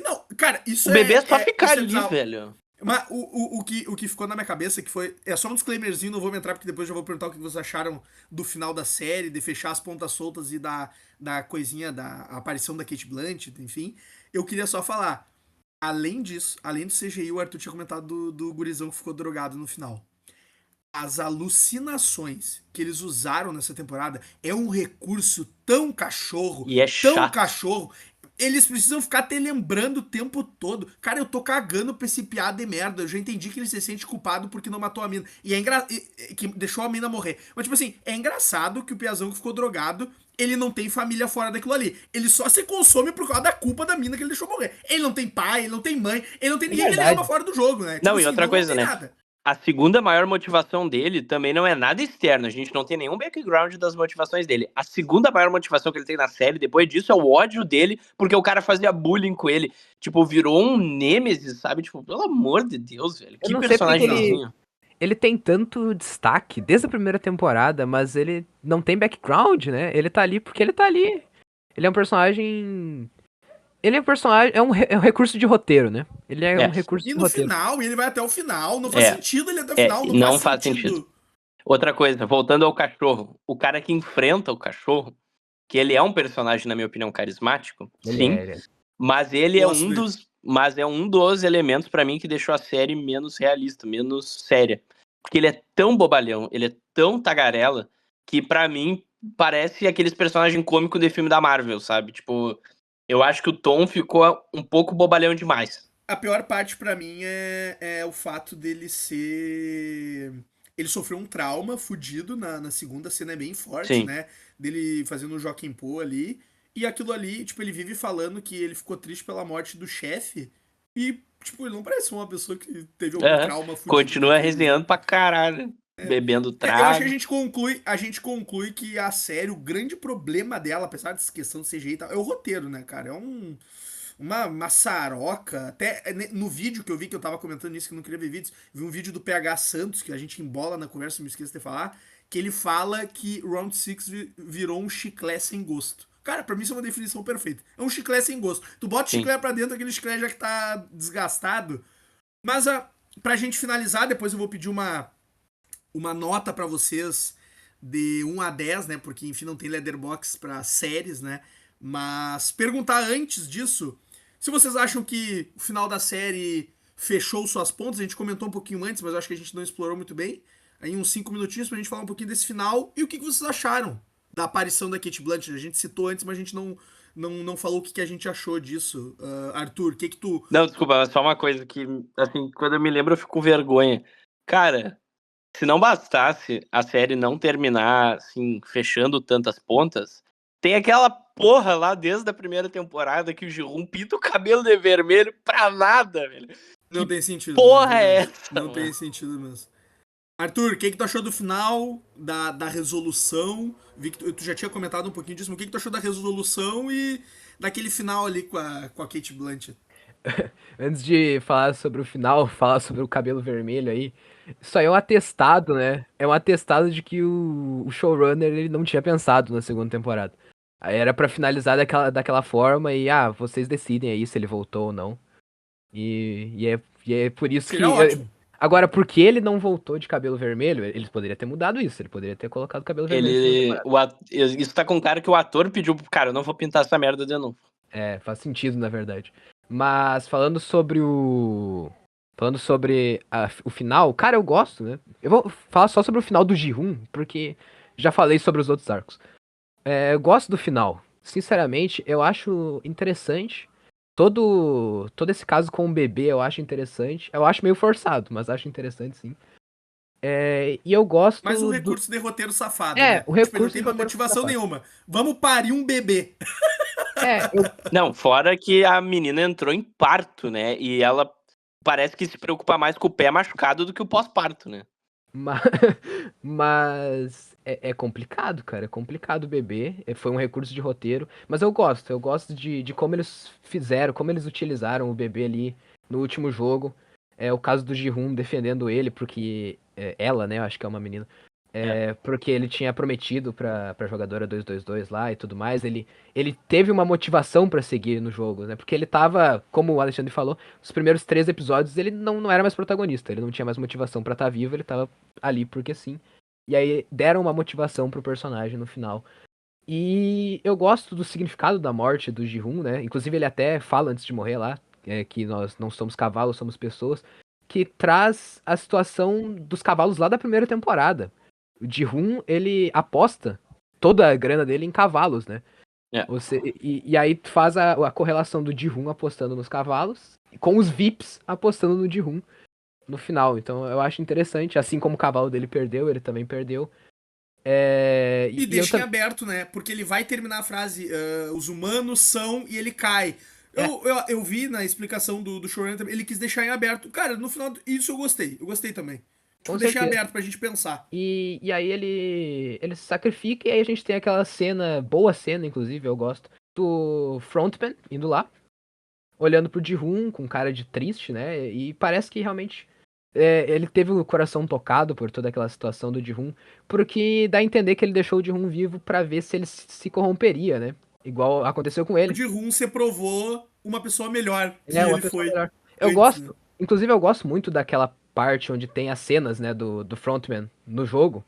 Não, cara, O bebê é só ficar isso é ali, bizarro. velho. Mas o que ficou na minha cabeça que foi. É só um disclaimerzinho, não vou me entrar, porque depois eu vou perguntar o que vocês acharam do final da série, de fechar as pontas soltas e da coisinha, da aparição da Kate Blanchett, enfim. Eu queria só falar. Além disso, além do CGI, o Arthur tinha comentado do gurizão que ficou drogado no final. As alucinações que eles usaram nessa temporada é um recurso tão cachorro, E é tão chato. cachorro. Eles precisam ficar te lembrando o tempo todo. Cara, eu tô cagando pra esse piada de merda. Eu já entendi que ele se sente culpado porque não matou a mina. E é engraçado. Que deixou a mina morrer. Mas, tipo assim, é engraçado que o Piazão que ficou drogado, ele não tem família fora daquilo ali. Ele só se consome por causa da culpa da mina que ele deixou morrer. Ele não tem pai, ele não tem mãe, ele não tem ninguém que ele ama fora do jogo, né? Não, e outra não coisa, tem né? nada. A segunda maior motivação dele também não é nada externo. A gente não tem nenhum background das motivações dele. A segunda maior motivação que ele tem na série, depois disso, é o ódio dele, porque o cara fazia bullying com ele. Tipo, virou um nêmesis, sabe? Tipo, pelo amor de Deus, velho. Eu Que não sei porque personagemzinho. ele tem tanto destaque desde a primeira temporada, mas ele não tem background, né? Ele tá ali porque ele tá ali. Ele é um personagem. Ele é um personagem. É um recurso de roteiro, né? Ele é um recurso E de no roteiro. final, ele vai até o final. Não faz sentido ele até o final. Não faz sentido. Outra coisa, voltando ao cachorro. O cara que enfrenta o cachorro, que ele é um personagem, na minha opinião, carismático, sim. Mas ele é um dos elementos pra mim que deixou a série menos realista, menos séria. Porque ele é tão bobalhão, ele é tão tagarela, que pra mim parece aqueles personagens cômicos de filme da Marvel, sabe? Tipo, eu acho que o Tom ficou um pouco bobalhão demais. A pior parte pra mim é o fato dele ser... Ele sofreu um trauma fudido na segunda cena, é bem forte, Sim. né? Dele fazendo o Joaquim Pô ali. E aquilo ali, tipo, ele vive falando que ele ficou triste pela morte do chefe. E, tipo, ele não parece uma pessoa que teve algum trauma fudido. Continua resenhando pra caralho, bebendo trago. Eu acho que a gente conclui que a série, o grande problema dela, apesar dessa questão de CGI e tal, é o roteiro, né, cara? É uma maçaroca. Até no vídeo que eu vi, que eu tava comentando isso, que eu não queria ver vídeos, vi um vídeo do PH Santos, que a gente embola na conversa, me esqueço de falar, que ele fala que Round 6 virou um chiclete sem gosto. Cara, pra mim isso é uma definição perfeita. É um chiclete sem gosto. Tu bota o chiclete pra dentro, aquele chiclete já que tá desgastado. Mas pra gente finalizar, depois eu vou pedir uma nota pra vocês de 1 a 10, né? Porque, enfim, não tem Letterboxd pra séries, né? Mas perguntar antes disso, se vocês acham que o final da série fechou suas pontas. A gente comentou um pouquinho antes, mas eu acho que a gente não explorou muito bem. Aí uns 5 minutinhos pra gente falar um pouquinho desse final. E o que vocês acharam da aparição da Cate Blanchett? A gente citou antes, mas a gente não falou o que a gente achou disso. Arthur, o que tu... Não, desculpa, mas só uma coisa que, assim, quando eu me lembro eu fico com vergonha. Cara, se não bastasse a série não terminar, assim, fechando tantas pontas, tem aquela porra lá desde a primeira temporada que o Jihun pinta o cabelo de vermelho pra nada, velho. Não tem sentido. Porra é essa? Não tem sentido mesmo. Arthur, o que tu achou do final, da resolução? Vi que tu já tinha comentado um pouquinho disso, mas o que tu achou da resolução e daquele final ali com a Cate Blanchett? Antes de falar sobre o final, falar sobre o cabelo vermelho aí, isso aí é um atestado, né? É um atestado de que o showrunner ele não tinha pensado na segunda temporada. Aí era pra finalizar daquela forma e, vocês decidem aí se ele voltou ou não. E é por isso Seria ótimo. Agora, por que ele não voltou de cabelo vermelho? Eles poderiam ter mudado isso, ele poderia ter colocado cabelo vermelho. Isso tá com cara que o ator pediu pro cara, eu não vou pintar essa merda de novo. É, faz sentido, na verdade. Mas falando sobre o final, cara, eu gosto, né? Eu vou falar só sobre o final do Jihun, porque já falei sobre os outros arcos. Eu gosto do final. Sinceramente, eu acho interessante. Todo esse caso com o bebê eu acho interessante. Eu acho meio forçado, mas acho interessante, sim. E eu gosto. Mas o recurso de roteiro safado, né? né? O recurso não tem motivação nenhuma. Vamos parir um bebê. Não, fora que a menina entrou em parto, né? E ela parece que se preocupa mais com o pé machucado do que o pós-parto, né? Mas é complicado, cara. É complicado o bebê. Foi um recurso de roteiro. Mas eu gosto de como eles fizeram, como eles utilizaram o bebê ali no último jogo. O caso do Jihun defendendo ele, porque ela, né? Eu acho que é uma menina. Porque ele tinha prometido pra jogadora 222 lá e tudo mais. Ele teve uma motivação pra seguir no jogo, né? Porque ele tava, como o Alexandre falou, os primeiros 3 episódios ele não era mais protagonista. Ele não tinha mais motivação pra estar vivo, ele tava ali porque sim. E aí deram uma motivação pro personagem no final. E eu gosto do significado da morte do Jihun, né? Inclusive ele até fala antes de morrer lá, que nós não somos cavalos, somos pessoas. Que traz a situação dos cavalos lá da primeira temporada. O Jihun, ele aposta toda a grana dele em cavalos, né? É. E aí tu faz a correlação do Ji-Hoon apostando nos cavalos, com os VIPs apostando no Ji-Hoon no final. Então eu acho interessante, assim como o cavalo dele perdeu, ele também perdeu. E E eu deixa em também. aberto, né? Porque ele vai terminar a frase, os humanos são, e ele cai. É, Eu vi na explicação do showrunner também, ele quis deixar em aberto. Cara, no final, isso eu gostei. Eu gostei também. Tipo, com deixar em certeza. aberto pra gente pensar. E aí ele se sacrifica e aí a gente tem aquela cena, boa cena, inclusive, eu gosto, do Frontman indo lá, olhando pro Ji-Hoon com cara de triste, né? E parece que realmente ele teve o coração tocado por toda aquela situação do Ji-Hoon, porque dá a entender que ele deixou o Ji-Hoon vivo pra ver se ele se corromperia, né? Igual aconteceu com O ele. Ji-Hoon se provou uma pessoa melhor Ele que é uma ele pessoa foi melhor. Eu antes, né? gosto, inclusive eu gosto muito daquela parte onde tem as cenas, né, do Frontman no jogo,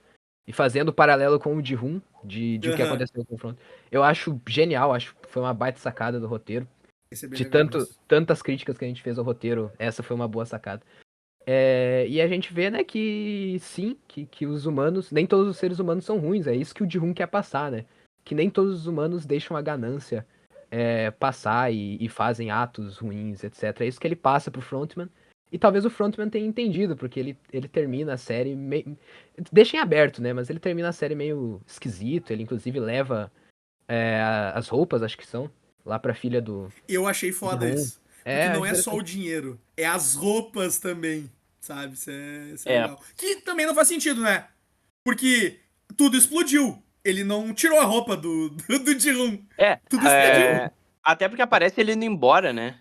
e fazendo paralelo com o Ji-Hoon, de o que Aham. aconteceu com o Frontman. Eu acho genial, acho que foi uma baita sacada do roteiro. Esse é bem De legal mesmo. tantas críticas que a gente fez ao roteiro, essa foi uma boa sacada. E a gente vê, né, que sim, que os humanos, nem todos os seres humanos são ruins, é isso que o Ji-Hoon quer passar, né? Que nem todos os humanos deixam a ganância passar e fazem atos ruins, etc. É isso que ele passa pro Frontman. E talvez o Frontman tenha entendido, porque ele termina a série meio. Deixa em aberto, né? Mas ele termina a série meio esquisito. Ele, inclusive, leva as roupas, acho que são, lá pra filha do Eu achei foda Ji-Hoon. isso. Porque não Acho é só o interessante. dinheiro, é as roupas também, sabe? Isso é É, legal. Que também não faz sentido, né? Porque tudo explodiu. Ele não tirou a roupa do Ji-Hoon. é, Tudo explodiu. até porque aparece ele indo embora, né?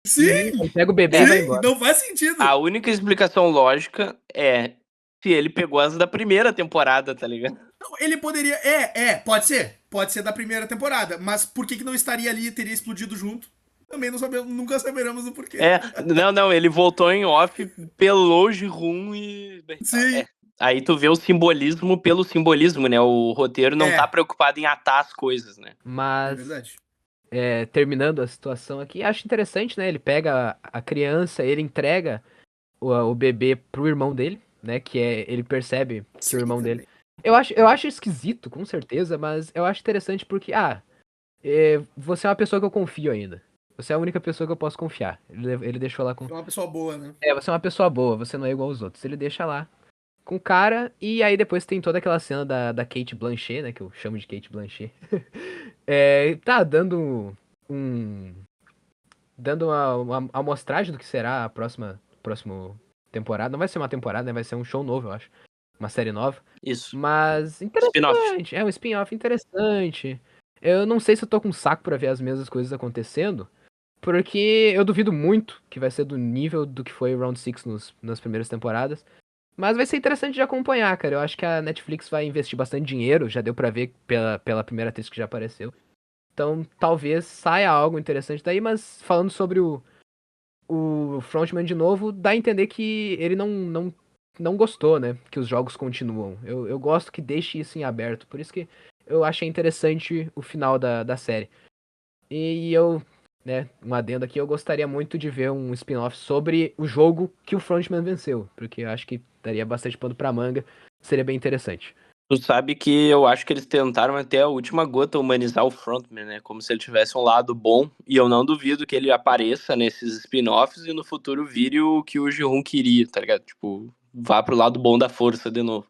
Uhum, Sim, ele pega o bebê e É, vai sim, embora. não faz a sentido. única explicação lógica é se ele pegou as da primeira temporada, tá ligado? Não, ele poderia. Pode ser. Pode ser da primeira temporada. Mas por que não estaria ali e teria explodido junto? Também não sabemos, nunca saberemos o porquê. Não, ele voltou em off, pelou o Ji-Hoon e... bem, Sim, aí tu vê o simbolismo pelo simbolismo, né? O roteiro não tá é. preocupado em atar as coisas, né? É Mas, verdade. terminando a situação aqui, acho interessante, né? Ele pega a criança, ele entrega o bebê pro irmão dele, né? Ele percebe que o Sim, irmão dele. também. Eu acho esquisito, com certeza, mas eu acho interessante porque, você é uma pessoa que eu confio ainda. Você é a única pessoa que eu posso confiar. Ele deixou lá com. É uma pessoa boa, né? Você é uma pessoa boa, você não é igual aos outros. Ele deixa lá com o cara, e aí depois tem toda aquela cena da Kate Blanchett, né? Que eu chamo de Kate Blanchett. Tá dando um. Dando uma amostragem do que será a próxima temporada. Não vai ser uma temporada, né? Vai ser um show novo, eu acho. Uma série nova. Isso. Mas Spin-off. interessante. É um spin-off interessante. Eu não sei se eu tô com saco pra ver as mesmas coisas acontecendo. Porque eu duvido muito que vai ser do nível do que foi Round 6 nas primeiras temporadas. Mas vai ser interessante de acompanhar, cara. Eu acho que a Netflix vai investir bastante dinheiro, já deu pra ver pela primeira atriz que já apareceu. Então talvez saia algo interessante daí, mas falando sobre o Frontman de novo, dá a entender que ele não gostou, né? Que os jogos continuam. Eu gosto que deixe isso em aberto, por isso que eu achei interessante o final da série. E eu, né, um adendo aqui, eu gostaria muito de ver um spin-off sobre o jogo que o Frontman venceu, porque eu acho que daria bastante pano pra manga, seria bem interessante. Tu sabe que eu acho que eles tentaram até a última gota humanizar o Frontman, né? Como se ele tivesse um lado bom. E eu não duvido que ele apareça nesses spin-offs e no futuro vire o que o Ji-Hoon queria, tá ligado? Tipo, vá pro lado bom da força de novo.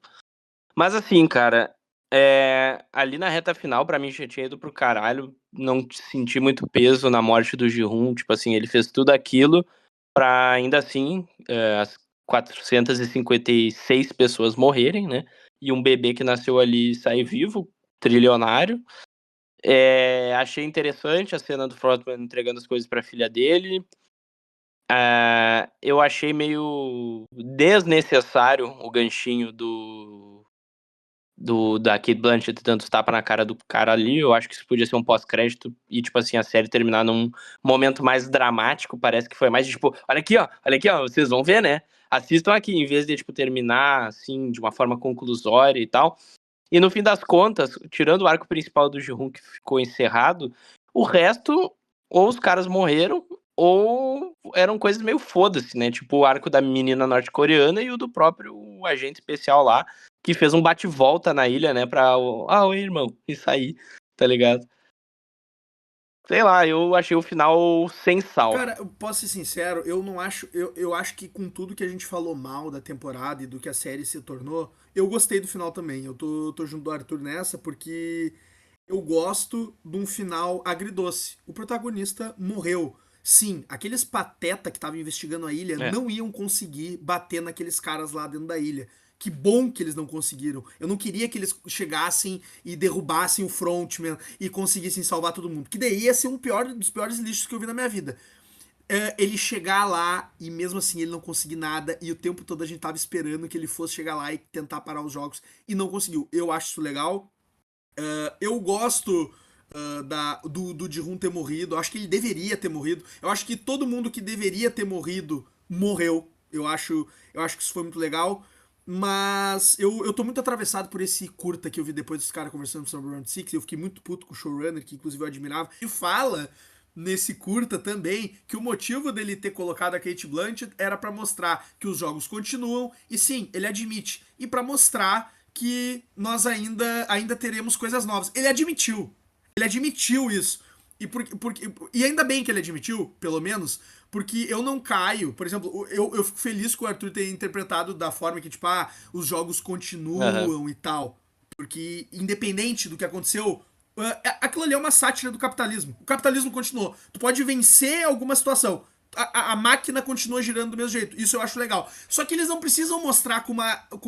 Mas assim, cara, ali na reta final, pra mim já tinha ido pro caralho. Não senti muito peso na morte do Ji-Hoon. Tipo assim, ele fez tudo aquilo pra ainda assim as 456 pessoas morrerem, né? E um bebê que nasceu ali sair vivo, trilionário. Achei interessante a cena do Frostman entregando as coisas pra filha dele. Eu achei meio desnecessário o ganchinho da Kate Blanchett dando tapa na cara do cara ali. Eu acho que isso podia ser um pós-crédito e, tipo assim, a série terminar num momento mais dramático. Parece que foi mais, tipo, olha aqui, ó, vocês vão ver, né? Assistam aqui, em vez de, tipo, terminar, assim, de uma forma conclusória e tal. E no fim das contas, tirando o arco principal do Ji-Hoon que ficou encerrado, o resto, ou os caras morreram, ou eram coisas meio foda-se, né? Tipo o arco da menina norte-coreana e o do próprio agente especial lá, que fez um bate-volta na ilha, né? Oi, irmão, isso aí, tá ligado? sei lá, eu achei o final sem sal. Cara, eu posso ser sincero, eu não acho. Eu acho que com tudo que a gente falou mal da temporada e do que a série se tornou, eu gostei do final também. Eu tô junto do Arthur nessa, porque eu gosto de um final agridoce. O protagonista morreu. Sim, aqueles pateta que estavam investigando a ilha É. não iam conseguir bater naqueles caras lá dentro da ilha. Que bom que eles não conseguiram. Eu não queria que eles chegassem e derrubassem o frontman e conseguissem salvar todo mundo. Que daí ia ser dos piores lixos que eu vi na minha vida. Ele chegar lá e mesmo assim ele não conseguir nada e o tempo todo a gente tava esperando que ele fosse chegar lá e tentar parar os jogos e não conseguiu. Eu acho isso legal. Eu gosto do Ji-hoon ter morrido. Eu acho que ele deveria ter morrido. Eu acho que todo mundo que deveria ter morrido morreu. Eu acho que isso foi muito legal. Mas eu tô muito atravessado por esse curta que eu vi depois dos caras conversando sobre o Round 6. Eu fiquei muito puto com o showrunner, que inclusive eu admirava. E fala nesse curta também que o motivo dele ter colocado a Cate Blanchett era pra mostrar que os jogos continuam. E sim, ele admite. E pra mostrar que nós ainda teremos coisas novas. Ele admitiu isso. E ainda bem que ele admitiu, pelo menos, porque eu não caio. Por exemplo, eu fico feliz com o Arthur ter interpretado da forma que, tipo, os jogos continuam e tal. Porque, independente do que aconteceu, aquilo ali é uma sátira do capitalismo. O capitalismo continuou. Tu pode vencer alguma situação. A máquina continua girando do mesmo jeito. Isso eu acho legal. Só que eles não precisam mostrar com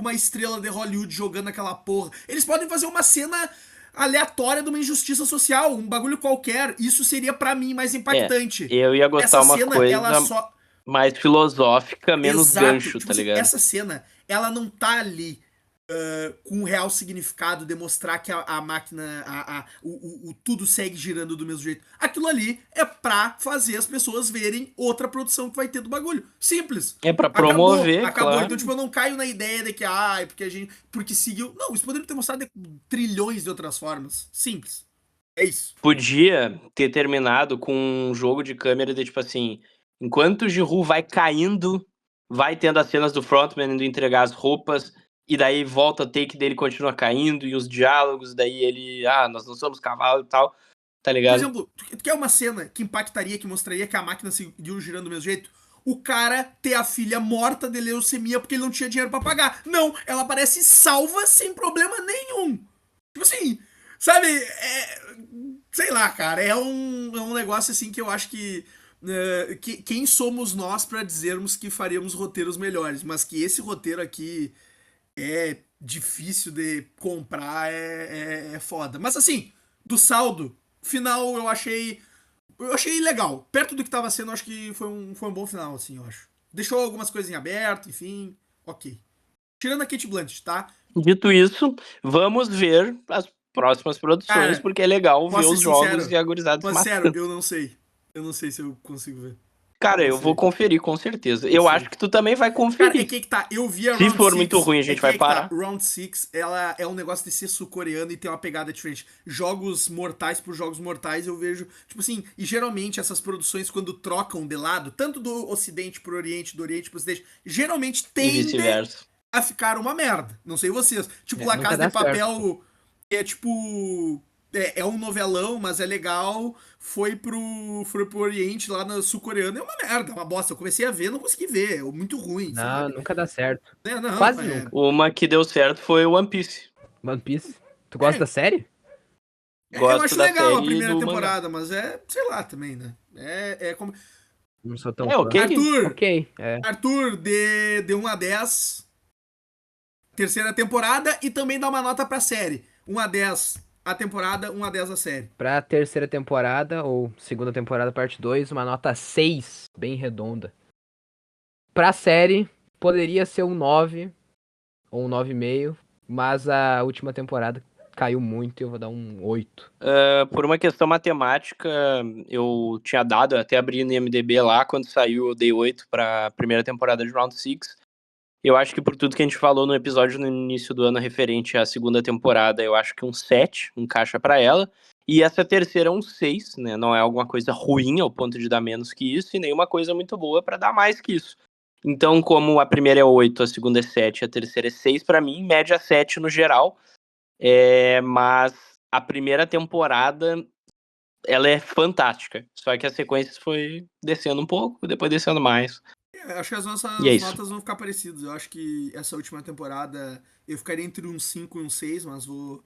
uma estrela de Hollywood jogando aquela porra. Eles podem fazer uma cena aleatória de uma injustiça social, um bagulho qualquer. Isso seria pra mim mais impactante. Eu ia gostar Essa uma cena, coisa ela só... mais filosófica, menos Exato. gancho, Tipo tá assim, ligado? essa cena, ela não tá ali com um real significado, demonstrar que a máquina, o tudo segue girando do mesmo jeito. Aquilo ali é pra fazer as pessoas verem outra produção que vai ter do bagulho. Simples. É pra Acabou, promover, acabou. claro. Então, tipo, eu não caio na ideia de que, porque seguiu. Não, isso poderia ter mostrado de trilhões de outras formas. Simples. É isso. Podia ter terminado com um jogo de câmera de tipo assim, enquanto o Giroud vai caindo, vai tendo as cenas do frontman indo entregar as roupas, e daí volta o take dele continua caindo, e os diálogos, daí ele, nós não somos cavalo e tal, tá Por ligado? exemplo, tu quer uma cena que impactaria, que mostraria que a máquina seguiu girando do mesmo jeito? O cara ter a filha morta de leucemia porque ele não tinha dinheiro pra pagar. Não, ela aparece salva sem problema nenhum. Tipo assim, sabe? Sei lá, cara, é um negócio assim que eu acho que quem somos nós pra dizermos que faríamos roteiros melhores, mas que esse roteiro aqui é difícil de comprar, é foda. Mas assim, do saldo, final eu achei legal. Perto do que tava sendo, eu acho que foi um bom final, assim, eu acho. Deixou algumas coisas em aberto, enfim, ok. Tirando a Cate Blanchett, tá? Dito isso, vamos ver as próximas produções, Cara, porque é legal ver posso os ser jogos sincero? e a gurizada se Mas sério, matando. eu não sei. Eu não sei se eu consigo ver. Cara, Não eu vou sei. conferir com certeza. Não Eu sei. acho que tu também vai Cara, conferir. é que tá. Eu vi a Se Round for 6. muito ruim, a gente vai parar. Tá. Round 6, ela é um negócio de ser sul-coreano e ter uma pegada diferente. Jogos mortais por jogos mortais, eu vejo. Tipo assim, e geralmente essas produções, quando trocam de lado, tanto do Ocidente pro Oriente, do Oriente pro Ocidente, geralmente E tende vice-versa. a ficar uma merda. Não sei vocês. Tipo, La nunca Casa dá de Papel certo. é tipo. É um novelão, mas é legal. Foi pro Oriente, lá na sul-coreana. É uma merda, é uma bosta. Eu comecei a ver, não consegui ver. É muito ruim, Não, sabe? nunca dá certo. Não, Quase nunca. Uma que deu certo foi o One Piece. One Piece. Tu gosta da série? Eu Gosto acho da legal a série e primeira do mangá. temporada, mas sei lá também, né? É como. Não sou tão É, fã. ok. Arthur! Ok, é. Arthur, de 1 a 10, terceira temporada e também dá uma nota pra série. 1 a 10 a temporada, 1 a 10 a série. Pra terceira temporada, ou segunda temporada, parte 2, uma nota 6, bem redonda. Pra série, poderia ser um 9, ou um 9,5, mas a última temporada caiu muito e eu vou dar um 8. Por uma questão matemática, eu tinha dado, eu até abri no IMDb lá, quando saiu eu dei 8 pra primeira temporada de Round 6. Eu acho que por tudo que a gente falou no episódio no início do ano referente à segunda temporada, eu acho que um 7 encaixa pra ela. E essa terceira é um 6, né? Não é alguma coisa ruim ao ponto de dar menos que isso, e nenhuma coisa muito boa pra dar mais que isso. Então, como a primeira é 8, a segunda é 7, a terceira é 6, pra mim, média 7 no geral. Mas a primeira temporada ela é fantástica. Só que a sequência foi descendo um pouco, depois descendo mais. Acho que as nossas E é isso. notas vão ficar parecidas. Eu acho que essa última temporada eu ficaria entre um 5 e um 6, mas vou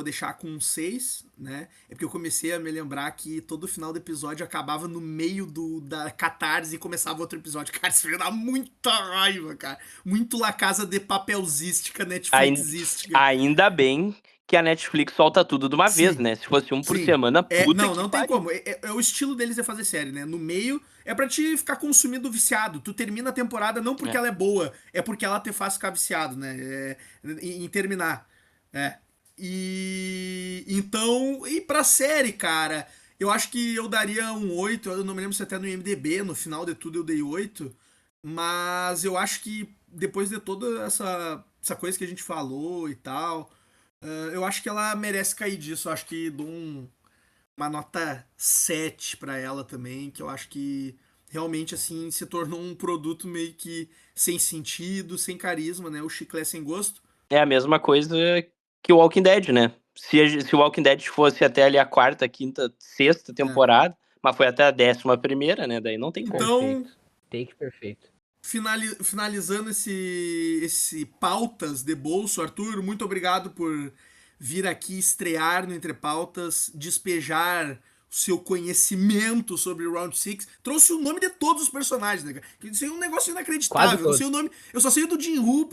deixar com um 6, né? É porque eu comecei a me lembrar que todo final do episódio acabava no meio da catarse e começava outro episódio. Cara, isso ia dar muita raiva, cara. Muito La Casa de Papelzística, Netflixística. Ainda bem que a Netflix solta tudo de uma vez, Sim. né? Se fosse um por Sim. semana, puta Não, que não tem pariu. como. É o estilo deles é fazer série, né? No meio é pra te ficar consumindo viciado. Tu termina a temporada não porque ela é boa, é porque ela te faz ficar viciado, né? Em terminar. Então, e pra série, cara, eu acho que eu daria um 8. Eu não me lembro se até no IMDb, no final de tudo eu dei 8. Mas eu acho que depois de toda essa coisa que a gente falou e tal, eu acho que ela merece cair disso. Eu acho que dou uma nota 7 pra ela também, que eu acho que realmente, assim, se tornou um produto meio que sem sentido, sem carisma, né? O chiclete sem gosto. É a mesma coisa que o Walking Dead, né? Se o Walking Dead fosse até ali a quarta, quinta, sexta temporada, mas foi até a 11ª, né? Daí não tem como. Então, Take perfeito. finalizando esse pautas de bolso, Arthur, muito obrigado por vir aqui estrear no Entre Pautas, despejar o seu conhecimento sobre Round 6. Trouxe o nome de todos os personagens, né, cara? Isso é um negócio inacreditável. Eu não sei o nome, eu só sei o do Jin-Woo,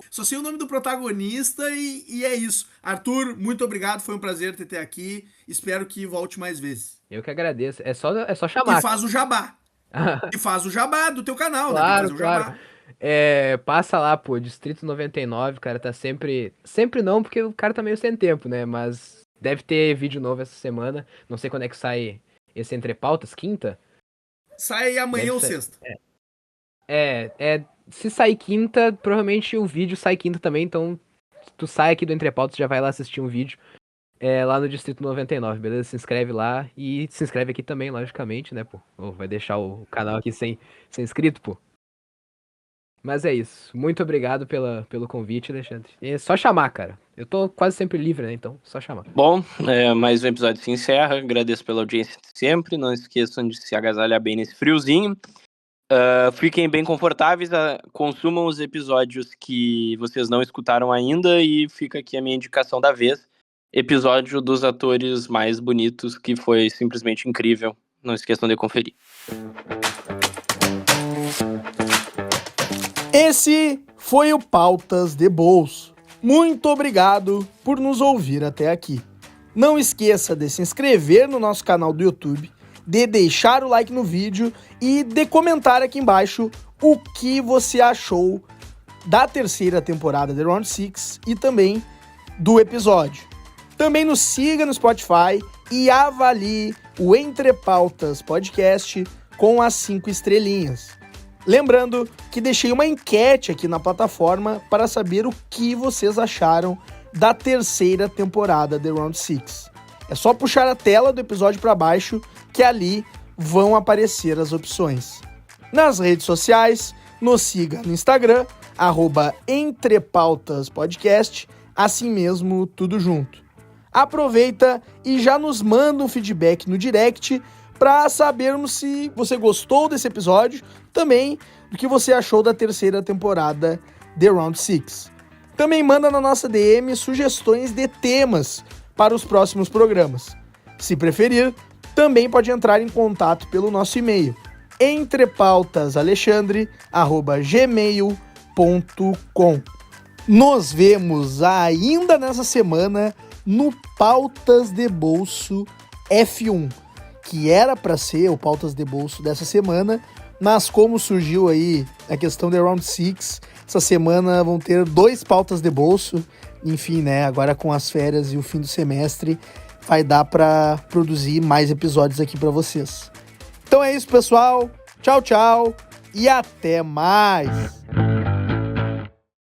só sei o nome do protagonista e é isso. Arthur, muito obrigado, foi um prazer ter aqui. Espero que volte mais vezes. Eu que agradeço. É só chamar. E faz o jabá. E faz o jabá do teu canal, né? Tem que Claro, fazer o jabá. claro. Passa lá, pô, Distrito 99, cara, tá sempre... Sempre não, porque o cara tá meio sem tempo, né? Mas deve ter vídeo novo essa semana. Não sei quando é que sai esse Entre Pautas, quinta? Sai amanhã Deve ou sair. sexta. Se sair quinta, provavelmente o vídeo sai quinta também, então tu sai aqui do Entre Pautas, já vai lá assistir um vídeo lá no Distrito 99, beleza? Se inscreve lá e se inscreve aqui também, logicamente, né, pô? Vai deixar o canal aqui sem inscrito, pô. Mas é isso. Muito obrigado pelo convite, Alexandre. É só chamar, cara. Eu tô quase sempre livre, né? Então, só chamar. Bom, mais um episódio se encerra. Agradeço pela audiência sempre. Não esqueçam de se agasalhar bem nesse friozinho. Fiquem bem confortáveis. Consumam os episódios que vocês não escutaram ainda. E fica aqui a minha indicação da vez. Episódio dos atores mais bonitos, que foi simplesmente incrível. Não esqueçam de conferir. Esse foi o Pautas de Bolso. Muito obrigado por nos ouvir até aqui. Não esqueça de se inscrever no nosso canal do YouTube, de deixar o like no vídeo e de comentar aqui embaixo o que você achou da terceira temporada de Round 6 e também do episódio. Também nos siga no Spotify e avalie o Entre Pautas Podcast com as 5 estrelinhas. Lembrando que deixei uma enquete aqui na plataforma para saber o que vocês acharam da terceira temporada de Round 6. É só puxar a tela do episódio para baixo que ali vão aparecer as opções. Nas redes sociais, nos siga no Instagram, @entrepautaspodcast, assim mesmo, tudo junto. Aproveita e já nos manda um feedback no direct para sabermos se você gostou desse episódio, também do que você achou da terceira temporada de Round 6. Também manda na nossa DM sugestões de temas para os próximos programas. Se preferir, também pode entrar em contato pelo nosso e-mail, entrepautasalexandre@gmail.com. Nos vemos ainda nessa semana no Pautas de Bolso F1, que era para ser o Pautas de Bolso dessa semana, mas como surgiu aí a questão de Round 6, essa semana vão ter 2 Pautas de Bolso. Enfim, né, agora com as férias e o fim do semestre, vai dar para produzir mais episódios aqui para vocês. Então é isso, pessoal. Tchau, tchau e até mais!